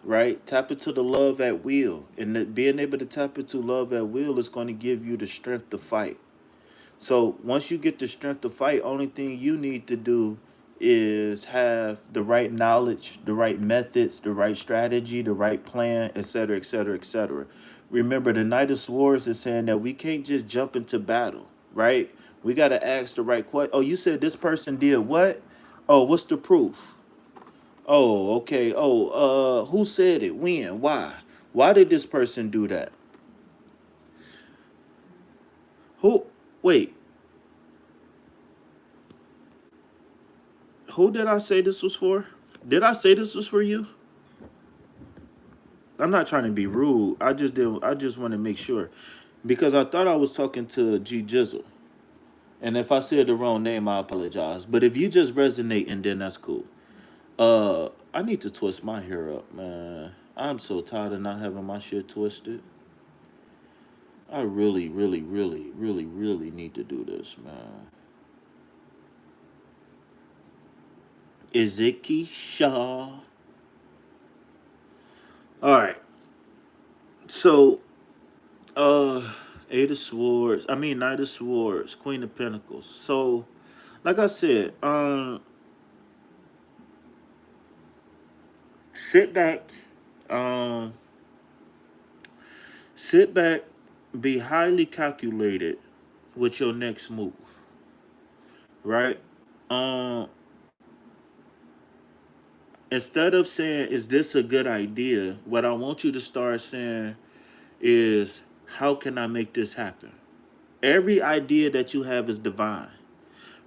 right? Tap into the love at will, and being able to tap into love at will is going to give you the strength to fight. So once you get the strength to fight, only thing you need to do is have the right knowledge, the right methods, the right strategy, the right plan, etc., etc., etc. Remember, the Knight of Swords is saying that we can't just jump into battle, right? We got to ask the right question. Oh, you said this person did what? Oh, what's the proof? Oh, okay. Oh, who said it? When? Why? Why did this person do that? Who? Wait, who did I say this was for? Did I say this was for you? I'm not trying to be rude. I just did. I just want to make sure because I thought I was talking to G Jizzle, and if I said the wrong name, I apologize. But if you just resonate, and then that's cool. I need to twist my hair up, man. I'm so tired of not having my shit twisted. I really, really, really, really, really need to do this, man. Iziki Shaw. All right. So, uh, Eight of Swords. I mean, Knight of Swords, Queen of Pentacles. So, like I said, sit back, um, sit back, be highly calculated with your next move, right? Um, Instead of saying, "Is this a good idea?" What I want you to start saying is, "How can I make this happen?" Every idea that you have is divine,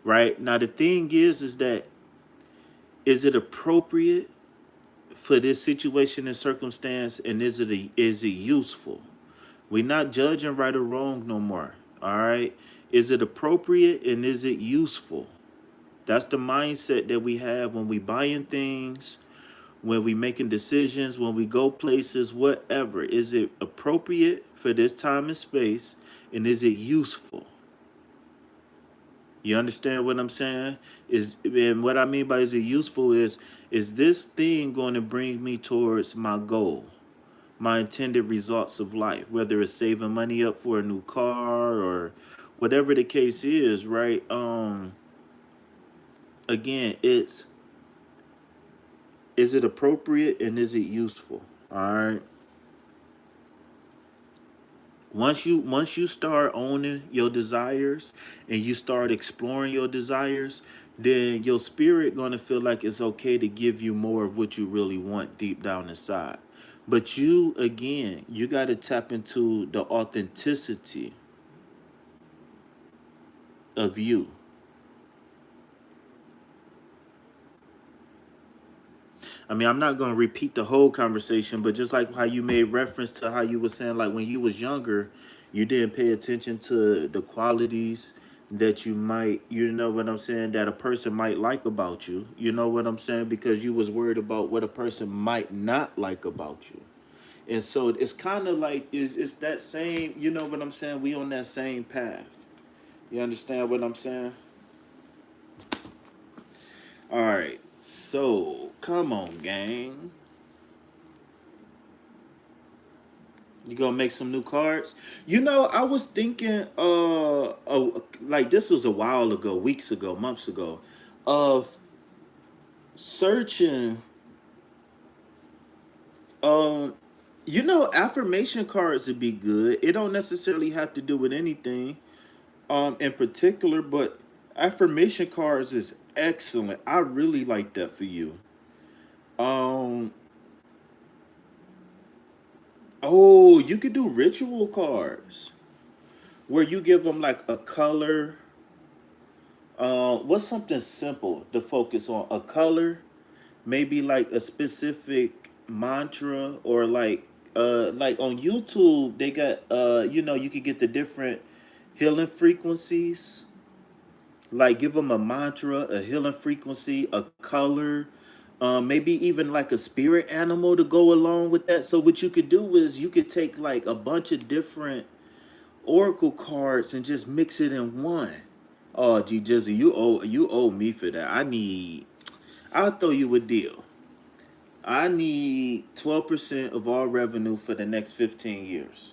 right? Now the thing is that is it appropriate for this situation and circumstance, and is it useful? We're not judging right or wrong no more. All right. Is it appropriate and is it useful? That's the mindset that we have when we buying things, when we making decisions, when we go places, whatever. Is it appropriate for this time and space, and is it useful? You understand what I'm saying? And what I mean by is it useful is this thing going to bring me towards my goal, my intended results of life, whether it's saving money up for a new car or whatever the case is, right? Again, it's is it appropriate and is it useful? All right. Once you start owning your desires and you start exploring your desires, then your spirit gonna feel like it's okay to give you more of what you really want deep down inside. But you again, you gotta tap into the authenticity of you. I mean, I'm not going to repeat the whole conversation, but just like how you made reference to how you were saying, like when you was younger, you didn't pay attention to the qualities that you might, you know what I'm saying, that a person might like about you. You know what I'm saying? Because you was worried about what a person might not like about you. And so it's kind of like, it's that same, you know what I'm saying? We on that same path. You understand what I'm saying? All right. So come on, gang. You gonna make some new cards? You know, I was thinking, like this was a while ago, weeks ago, months ago, of searching. Um, you know, affirmation cards would be good. It don't necessarily have to do with anything, in particular, but affirmation cards is excellent. I really like that for you. Um, oh, you could do ritual cards where you give them like a color. What's something simple to focus on? A color, maybe like a specific mantra, or like on YouTube they got you know, you could get the different healing frequencies. Like give them a mantra, a healing frequency, a color, maybe even like a spirit animal to go along with that. So what you could do is you could take like a bunch of different oracle cards and just mix it in one. Oh, G Jizzy, you owe me for that. I'll throw you a deal. I need 12% of all revenue for the next 15 years.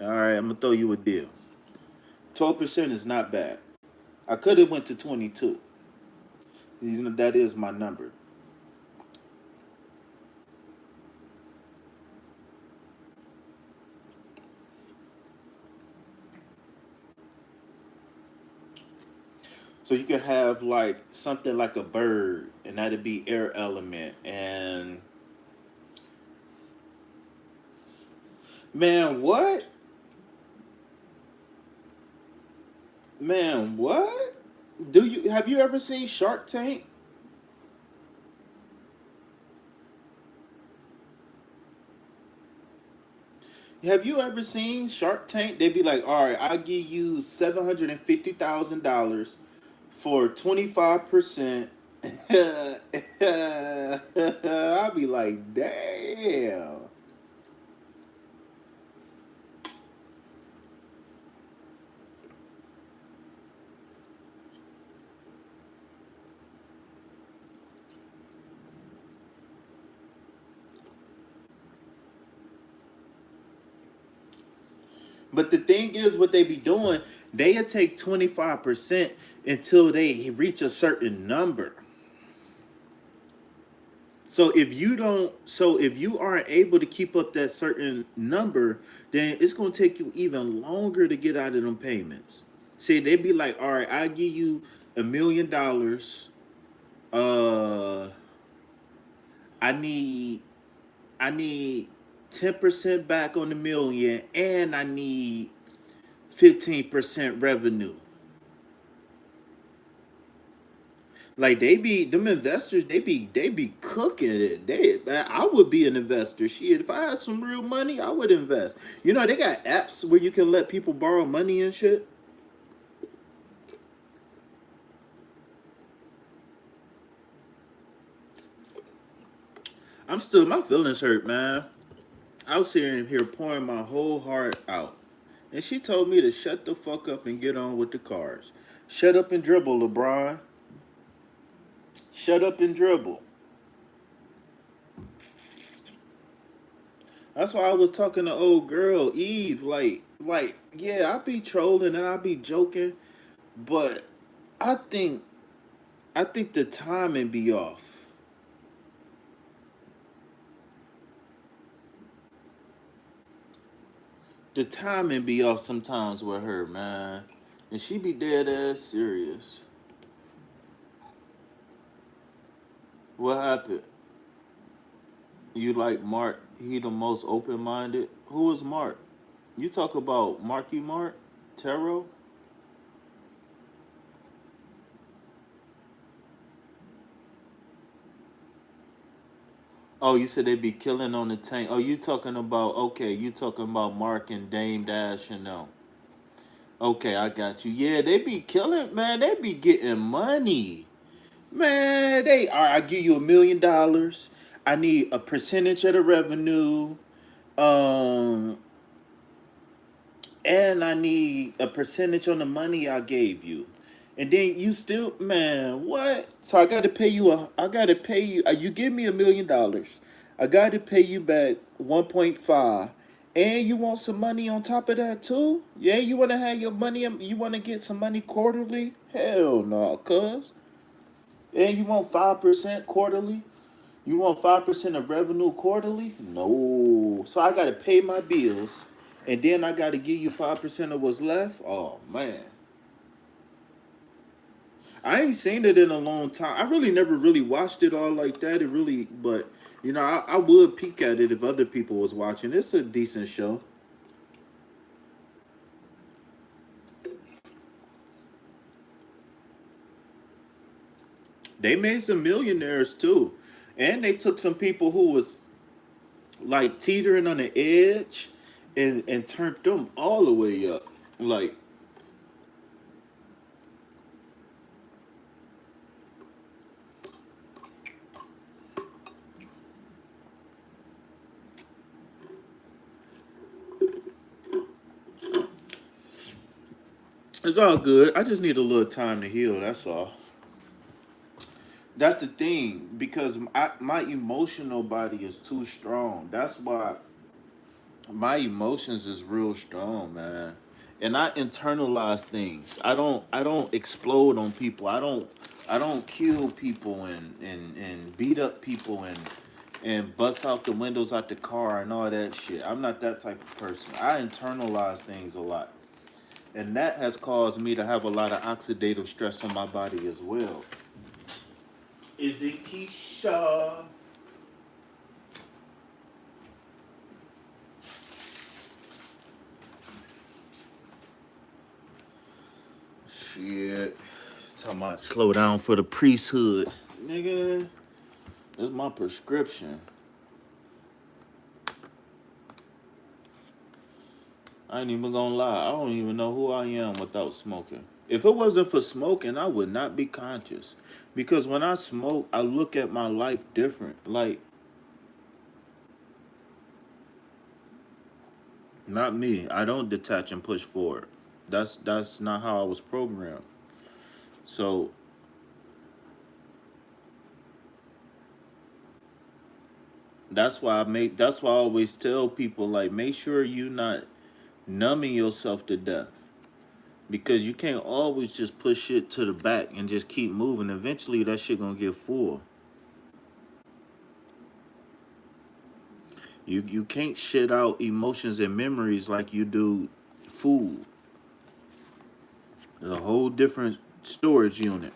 All right, I'm gonna throw you a deal. 12% is not bad. I could have went to 22. You know that is my number. So you can have like something like a bird, and that'd be air element. And man, what? Man, what? Do you have you ever seen Shark Tank? Have you ever seen Shark Tank? They be like, all right, I'll give you $750,000 for 25%. I'll be like, damn. But the thing is, what they be doing, they'll take 25% until they reach a certain number. So if you aren't able to keep up that certain number, then it's gonna take you even longer to get out of them payments. See, they be like, all right, I give you $1 million. Uh, I need I need 10% back on the million, and I need 15% revenue. Like they be them investors, they be cooking it. They man, I would be an investor. Shit, if I had some real money, I would invest. You know, they got apps where you can let people borrow money and shit. I'm still my feelings hurt, man. I was here pouring my whole heart out. And she told me to shut the fuck up and get on with the cars. Shut up and dribble, LeBron. Shut up and dribble. That's why I was talking to old girl Eve. Yeah, I be trolling and I be joking, but I think, I think the timing be off. The timing be off sometimes with her, man, and she be dead ass serious. What happened? You like Mark? He the most open minded. Who is Mark? You talk about Marky Mark, Tarot. Oh, you said they be killing on the tank. Oh, you talking about, okay? You talking about Mark and Dame Dash and them. Okay, I got you. Yeah, they be killing, man. They be getting money, man. They all right. I give you $1 million. I need a percentage of the revenue. Um, and I need a percentage on the money I gave you. And then you still, man, what? So I got to pay you I got to pay you. You give me $1 million. I got to pay you back 1.5. And you want some money on top of that too? Yeah, you want to have your money, you want to get some money quarterly? Hell no, cuz. And you want 5% quarterly? You want 5% of revenue quarterly? No. So I gotta pay my bills, and then I gotta give you 5% of what's left. Oh man, I ain't seen it in a long time. I really never really watched it all like that. It really, but I would peek at it if other people was watching. It's a decent show. They made some millionaires too, and they took some people who was like teetering on the edge, and turned them all the way up. Like, it's all good. I just need a little time to heal. That's all. That's the thing because my emotional body is too strong. That's why my emotions is real strong, man. And I internalize things. I don't explode on people. I don't kill people and beat up people and bust out the windows out the car and all that shit. I'm not that type of person. I internalize things a lot. And that has caused me to have a lot of oxidative stress on my body as well. Is it Keisha? Shit. Talking about slow down for the priesthood. Nigga, that's my prescription. I ain't even gonna lie. I don't even know who I am without smoking. If it wasn't for smoking, I would not be conscious. Because when I smoke, I look at my life different. Like, not me. I don't detach and push forward. That's not how I was programmed. So that's why I always tell people, like, make sure you not numbing yourself to death. Because you can't always just push shit to the back and just keep moving. Eventually that shit gonna get full. You can't shit out emotions and memories like you do food. It's a whole different storage unit.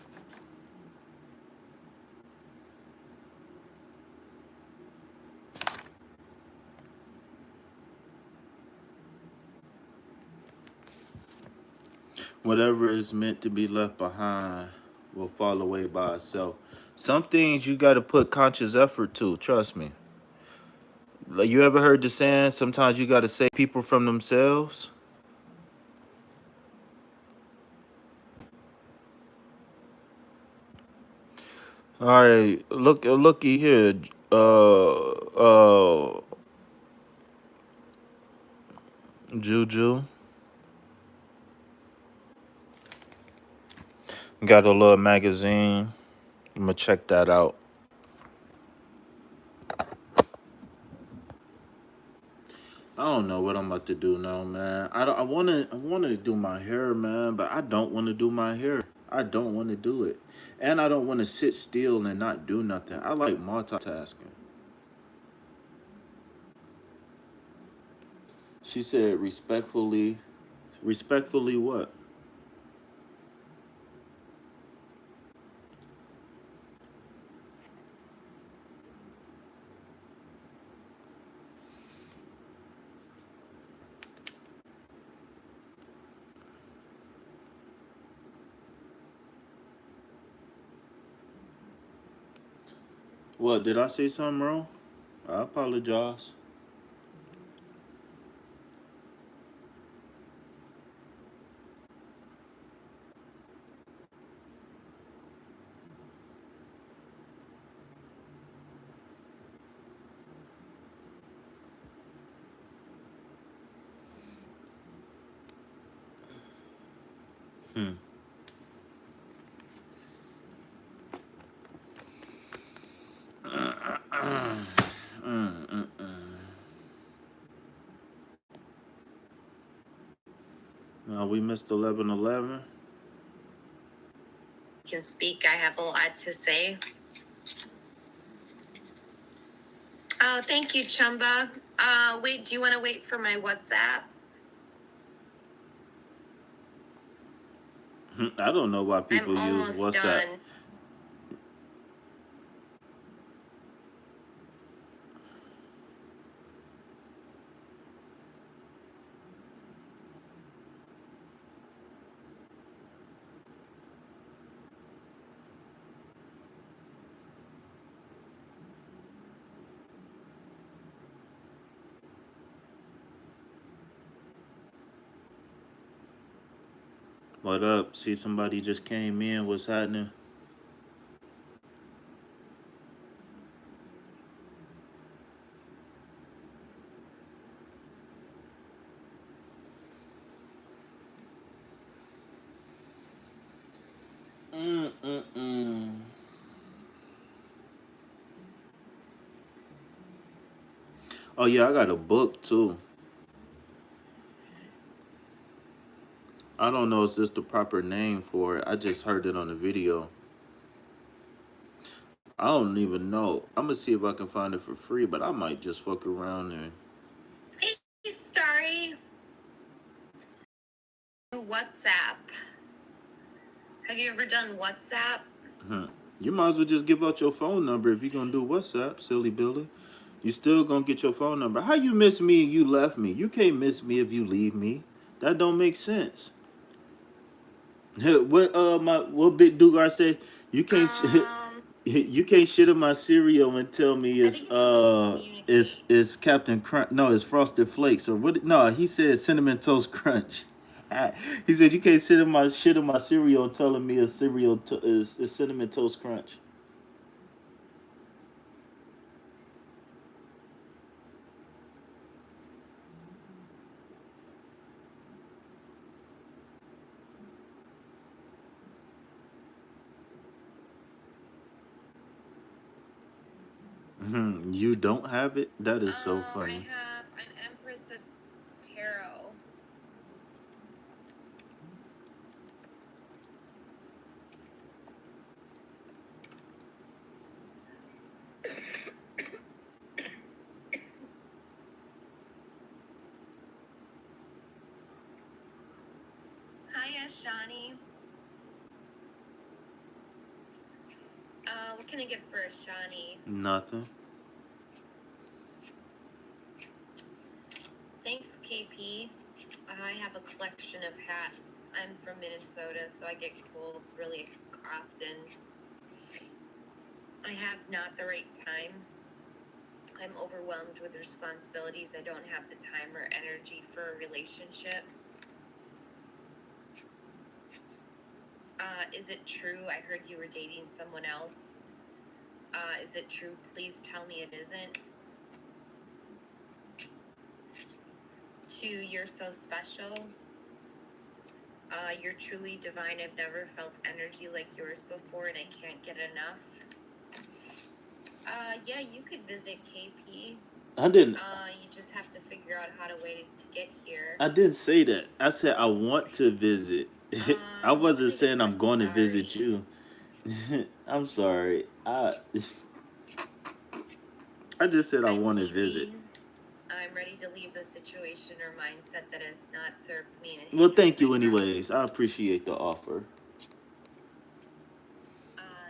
Whatever is meant to be left behind will fall away by itself. Some things you got to put conscious effort to. Trust me. Like, you ever heard the saying? Sometimes you got to save people from themselves. All right, looky here, Juju. Got a little magazine. I'm gonna check that out. I don't know what I'm about to do now, man. I wanna do my hair, man, but I don't want to do my hair. I don't want to do it, and I don't want to sit still and not do nothing. I like multitasking. She said respectfully. Respectfully, what? What did I say something wrong? I apologize. Hmm. We missed 11:11. Can speak. I have a lot to say. Oh, thank you, Chumba. Wait, do you want to wait for my WhatsApp? I don't know why people I'm use almost WhatsApp. done. What up? See, somebody just came in. What's happening? Mm-mm-mm. Oh yeah, I got a book too. I don't know if this the proper name for it. I just heard it on the video. I don't even know. I'm gonna see if I can find it for free, but I might just fuck around and. Hey, Starry. WhatsApp. Have you ever done WhatsApp? Huh. You might as well just give out your phone number if you're gonna do WhatsApp, silly Billy. You still gonna get your phone number. How you miss me and you left me? You can't miss me if you leave me. That don't make sense. What big Dugar said? You can't you can't shit in my cereal and tell me I think it's a way to communicate. it's Captain Crunch. No, it's Frosted Flakes or what? No, he said Cinnamon Toast Crunch. He said you can't sit in my shit in my cereal telling me a is Cinnamon Toast Crunch. You don't have it? That is so I funny. have an Empress of Tarot. Hiya, Shani. What can I get first, Shani? Nothing. Thanks, KP. I have a collection of hats. I'm from Minnesota, so I get colds really often. I have not the right time. I'm overwhelmed with responsibilities. I don't have the time or energy for a relationship. Is it true? I heard you were dating someone else. Is it true? Please tell me it isn't. 2, you're so special. You're truly divine. I've never felt energy like yours before, and I can't get enough. Yeah, you could visit KP. I didn't. You just have to figure out how to wait to get here. I didn't say that. I said I want to visit. I What wasn't did I get saying for I'm going to sorry? visit you. I'm sorry. I just said I I'm want to visit. leaving. I'm ready to leave a situation or mindset that has not served me and Well, hang up thank my you crown. anyways. I appreciate the offer.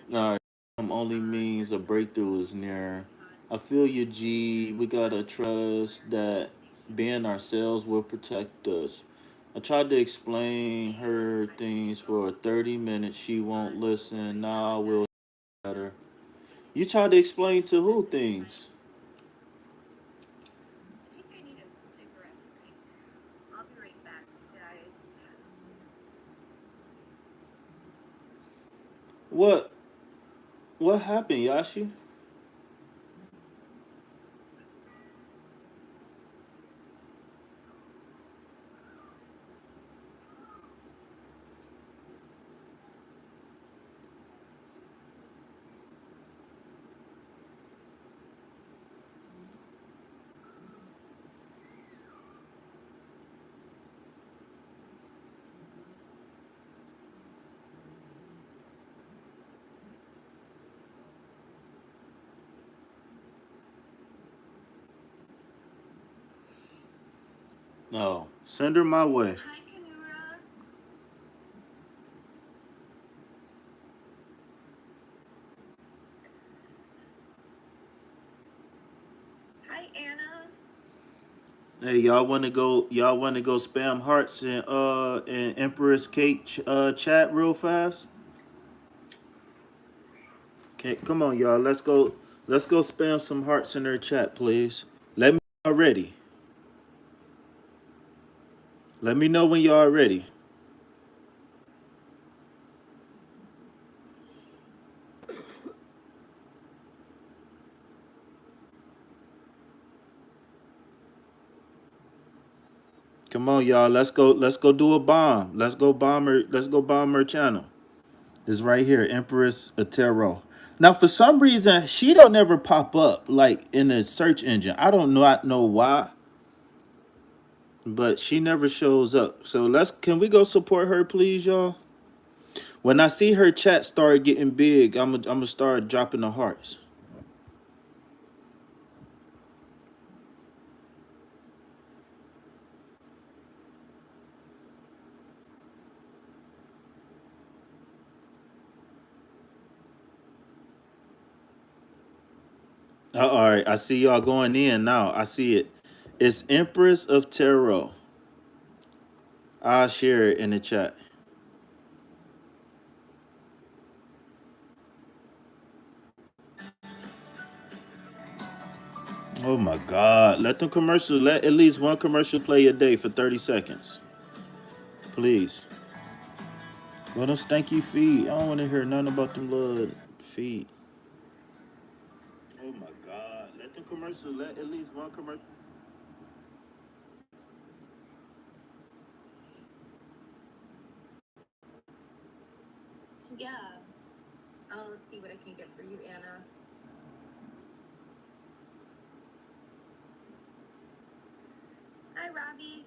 Yeah. All right. Only means a breakthrough is near. I feel you, G. We gotta trust that being ourselves will protect us. I tried to explain her things for 30 minutes. She won't listen. Now I will better. You tried to explain to who things? I think I need a cigarette break. I'll be right back, you guys. What? What happened, Yashi? No. Send her my way. Hi, Kanura. Hi, Anna. Hey, y'all want to go? Y'all want to go spam hearts in Empress Kate chat real fast? Okay, come on, y'all. Let's go. Let's go spam some hearts in her chat, please. Let me know when y'all ready. Let me know when y'all are ready. Come on, y'all. Let's go. Let's go do a bomb. Let's go bomb her. Let's go bomb her channel. It's right here, Empress Tarot. Now, for some reason, she don't ever pop up like in the search engine. I don't know. I know why, but she never shows up. So let's. Can we go support her, please, y'all? When I see her chat start getting big, I'm gonna start dropping the hearts. All right, I see y'all going in now. I see it. It's Empress of Tarot. I'll share it in the chat. Oh my God! Let the commercial. Let at least one commercial play a day for 30 seconds, please. Well, them stanky feet. I don't want to hear nothing about them little feet. Oh my God! Let the commercial. Let at least one commercial. Yeah. Let's see what I can get for you, Anna. Hi, Robbie.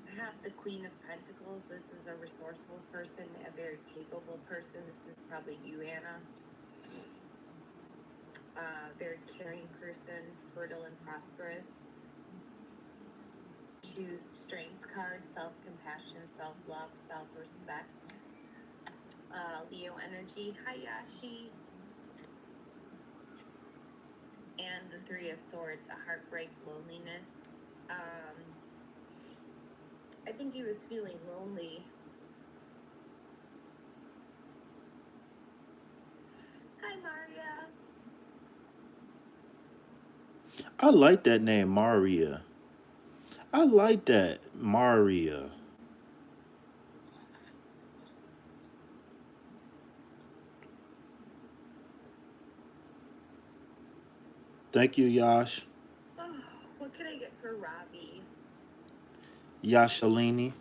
I have the Queen of Pentacles. This is a resourceful person, a very capable person. This is probably you, Anna. Very caring person, fertile and prosperous. Choose Strength card, self-compassion, self-love, self-respect. Leo energy, Hayashi. And the Three of Swords, a heartbreak, loneliness. I think he was feeling lonely. Hi, Maria. I like that name, Maria. I like that, Maria. Thank you, Yash. Oh, what can I get for Robbie? Yashalini.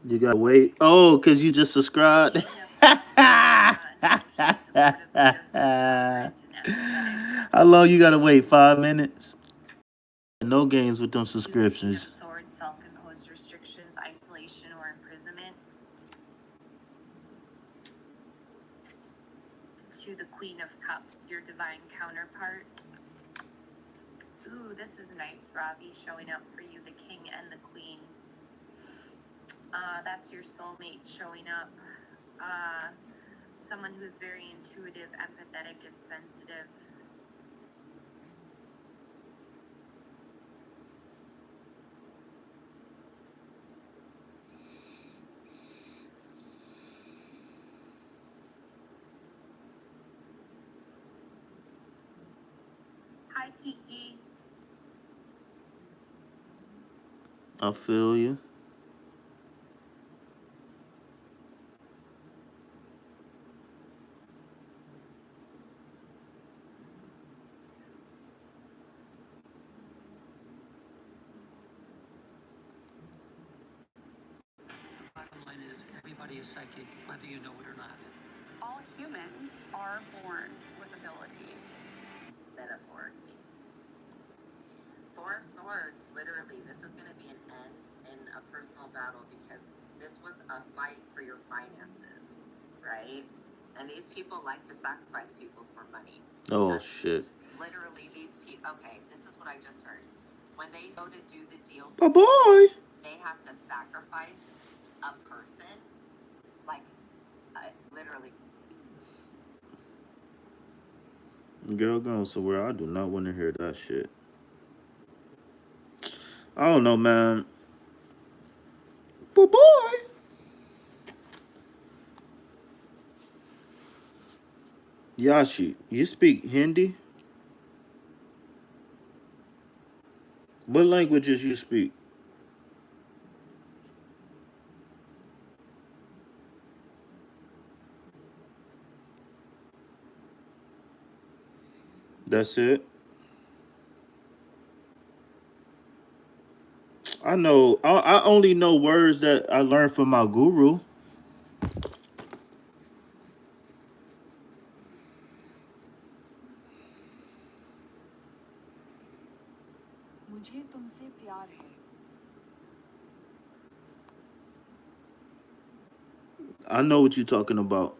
You gotta wait. Oh, cause you just subscribed. How long you gotta wait? 5 minutes? No games with them subscriptions. Sword, self-imposed restrictions, isolation, or imprisonment. To the Queen of Cups, your divine counterpart. Ooh, this is nice, Robbie, showing up for you, the King and the Queen. That's your soulmate showing up. Someone who's very intuitive, empathetic, and sensitive. Hi, Kiki. I feel you. Bottom line is, everybody is psychic, whether you know it or not. All humans are born with abilities. Metaphorically. Four of Swords, literally, this is going to be an end in a personal battle because this was a fight for your finances, right? And these people like to sacrifice people for money. Oh shit. Literally, these people. Okay, this is what I just heard. When they go to do the deal, Bye bye. they have to sacrifice a person, like literally. Girl going somewhere. I do not want to hear that shit. I don't know, man. Bye bye. Yashi, you speak Hindi? What languages you speak? That's it. I know. I only know words that I learned from my guru. मुझे तुमसे प्यार है. I know what you're talking about.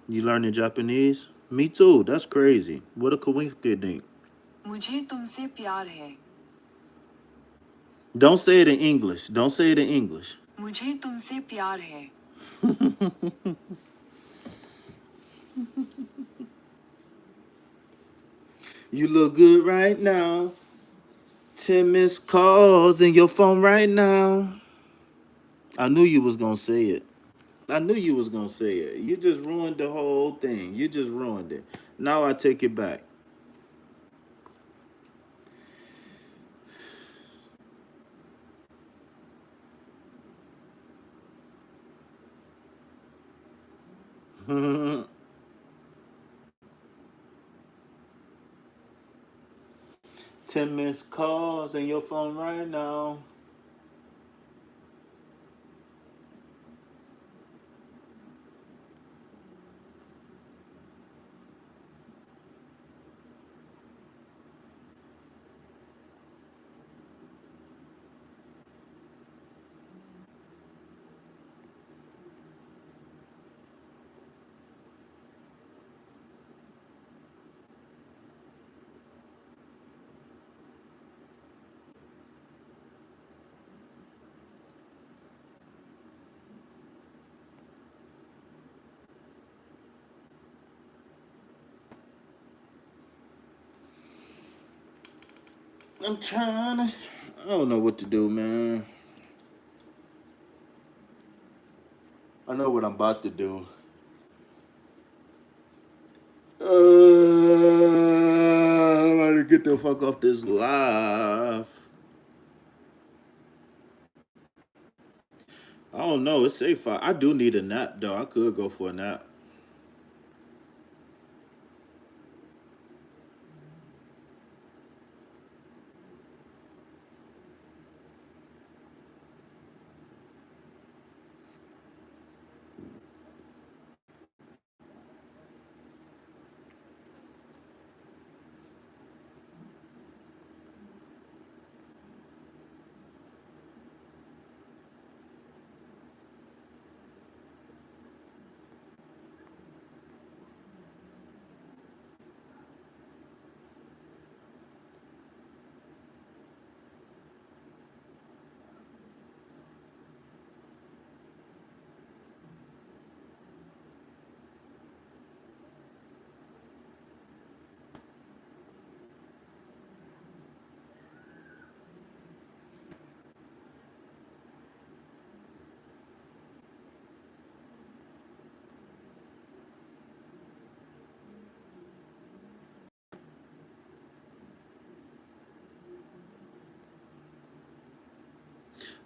You learning Japanese? Me too. That's crazy. What a coincidence. मुझे तुमसे प्यार है. Don't say it in English. Don't say it in English. मुझे तुमसे प्यार है. You look good right now. 10 missed calls in your phone right now. I knew you was gonna say it. I knew you was gonna say it. You just ruined the whole thing. You just ruined it. Now I take it back. 10 missed calls in your phone right now. I'm trying to. I don't know what to do, man. I know what I'm about to do. I'm about to get the fuck off this live. I don't know. It's safe. I do need a nap though. I could go for a nap.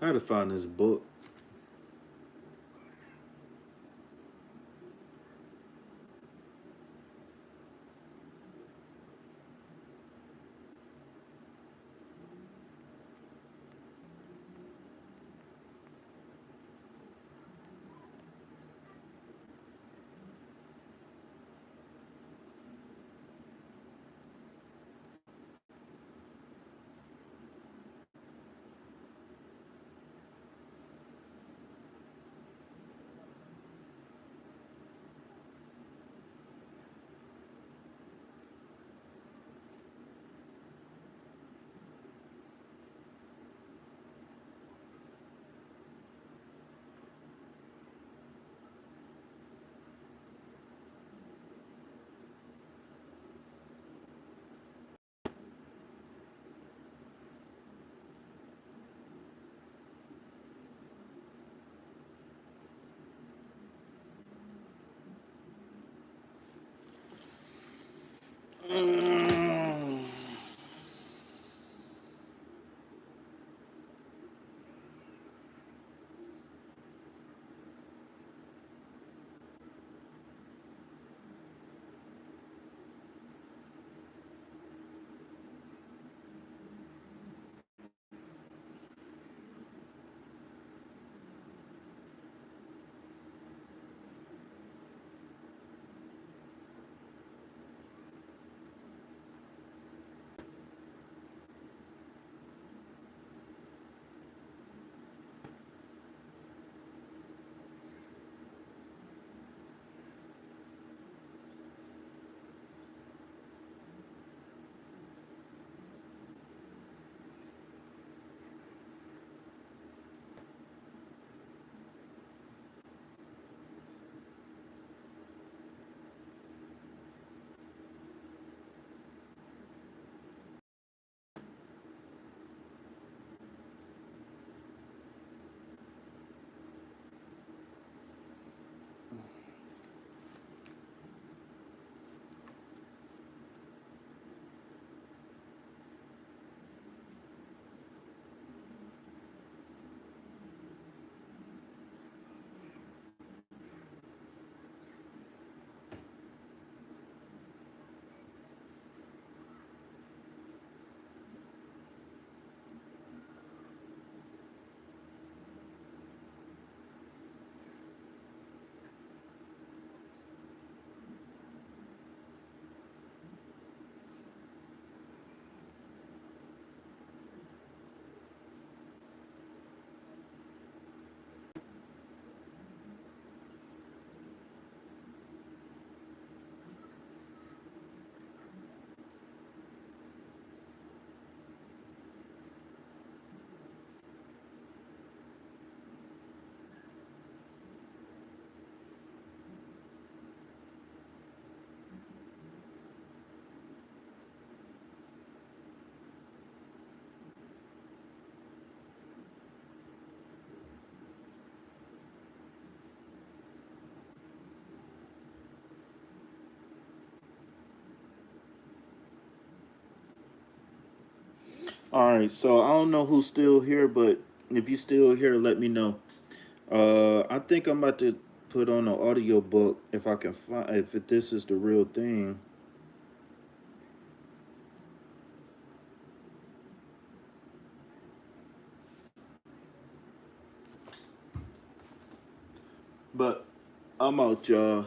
I gotta find this book. Mm. All right, so I don't know who's still here, but if you still here, let me know. I think I'm about to put on an audio book if I can find if this is the real thing. But I'm out, y'all.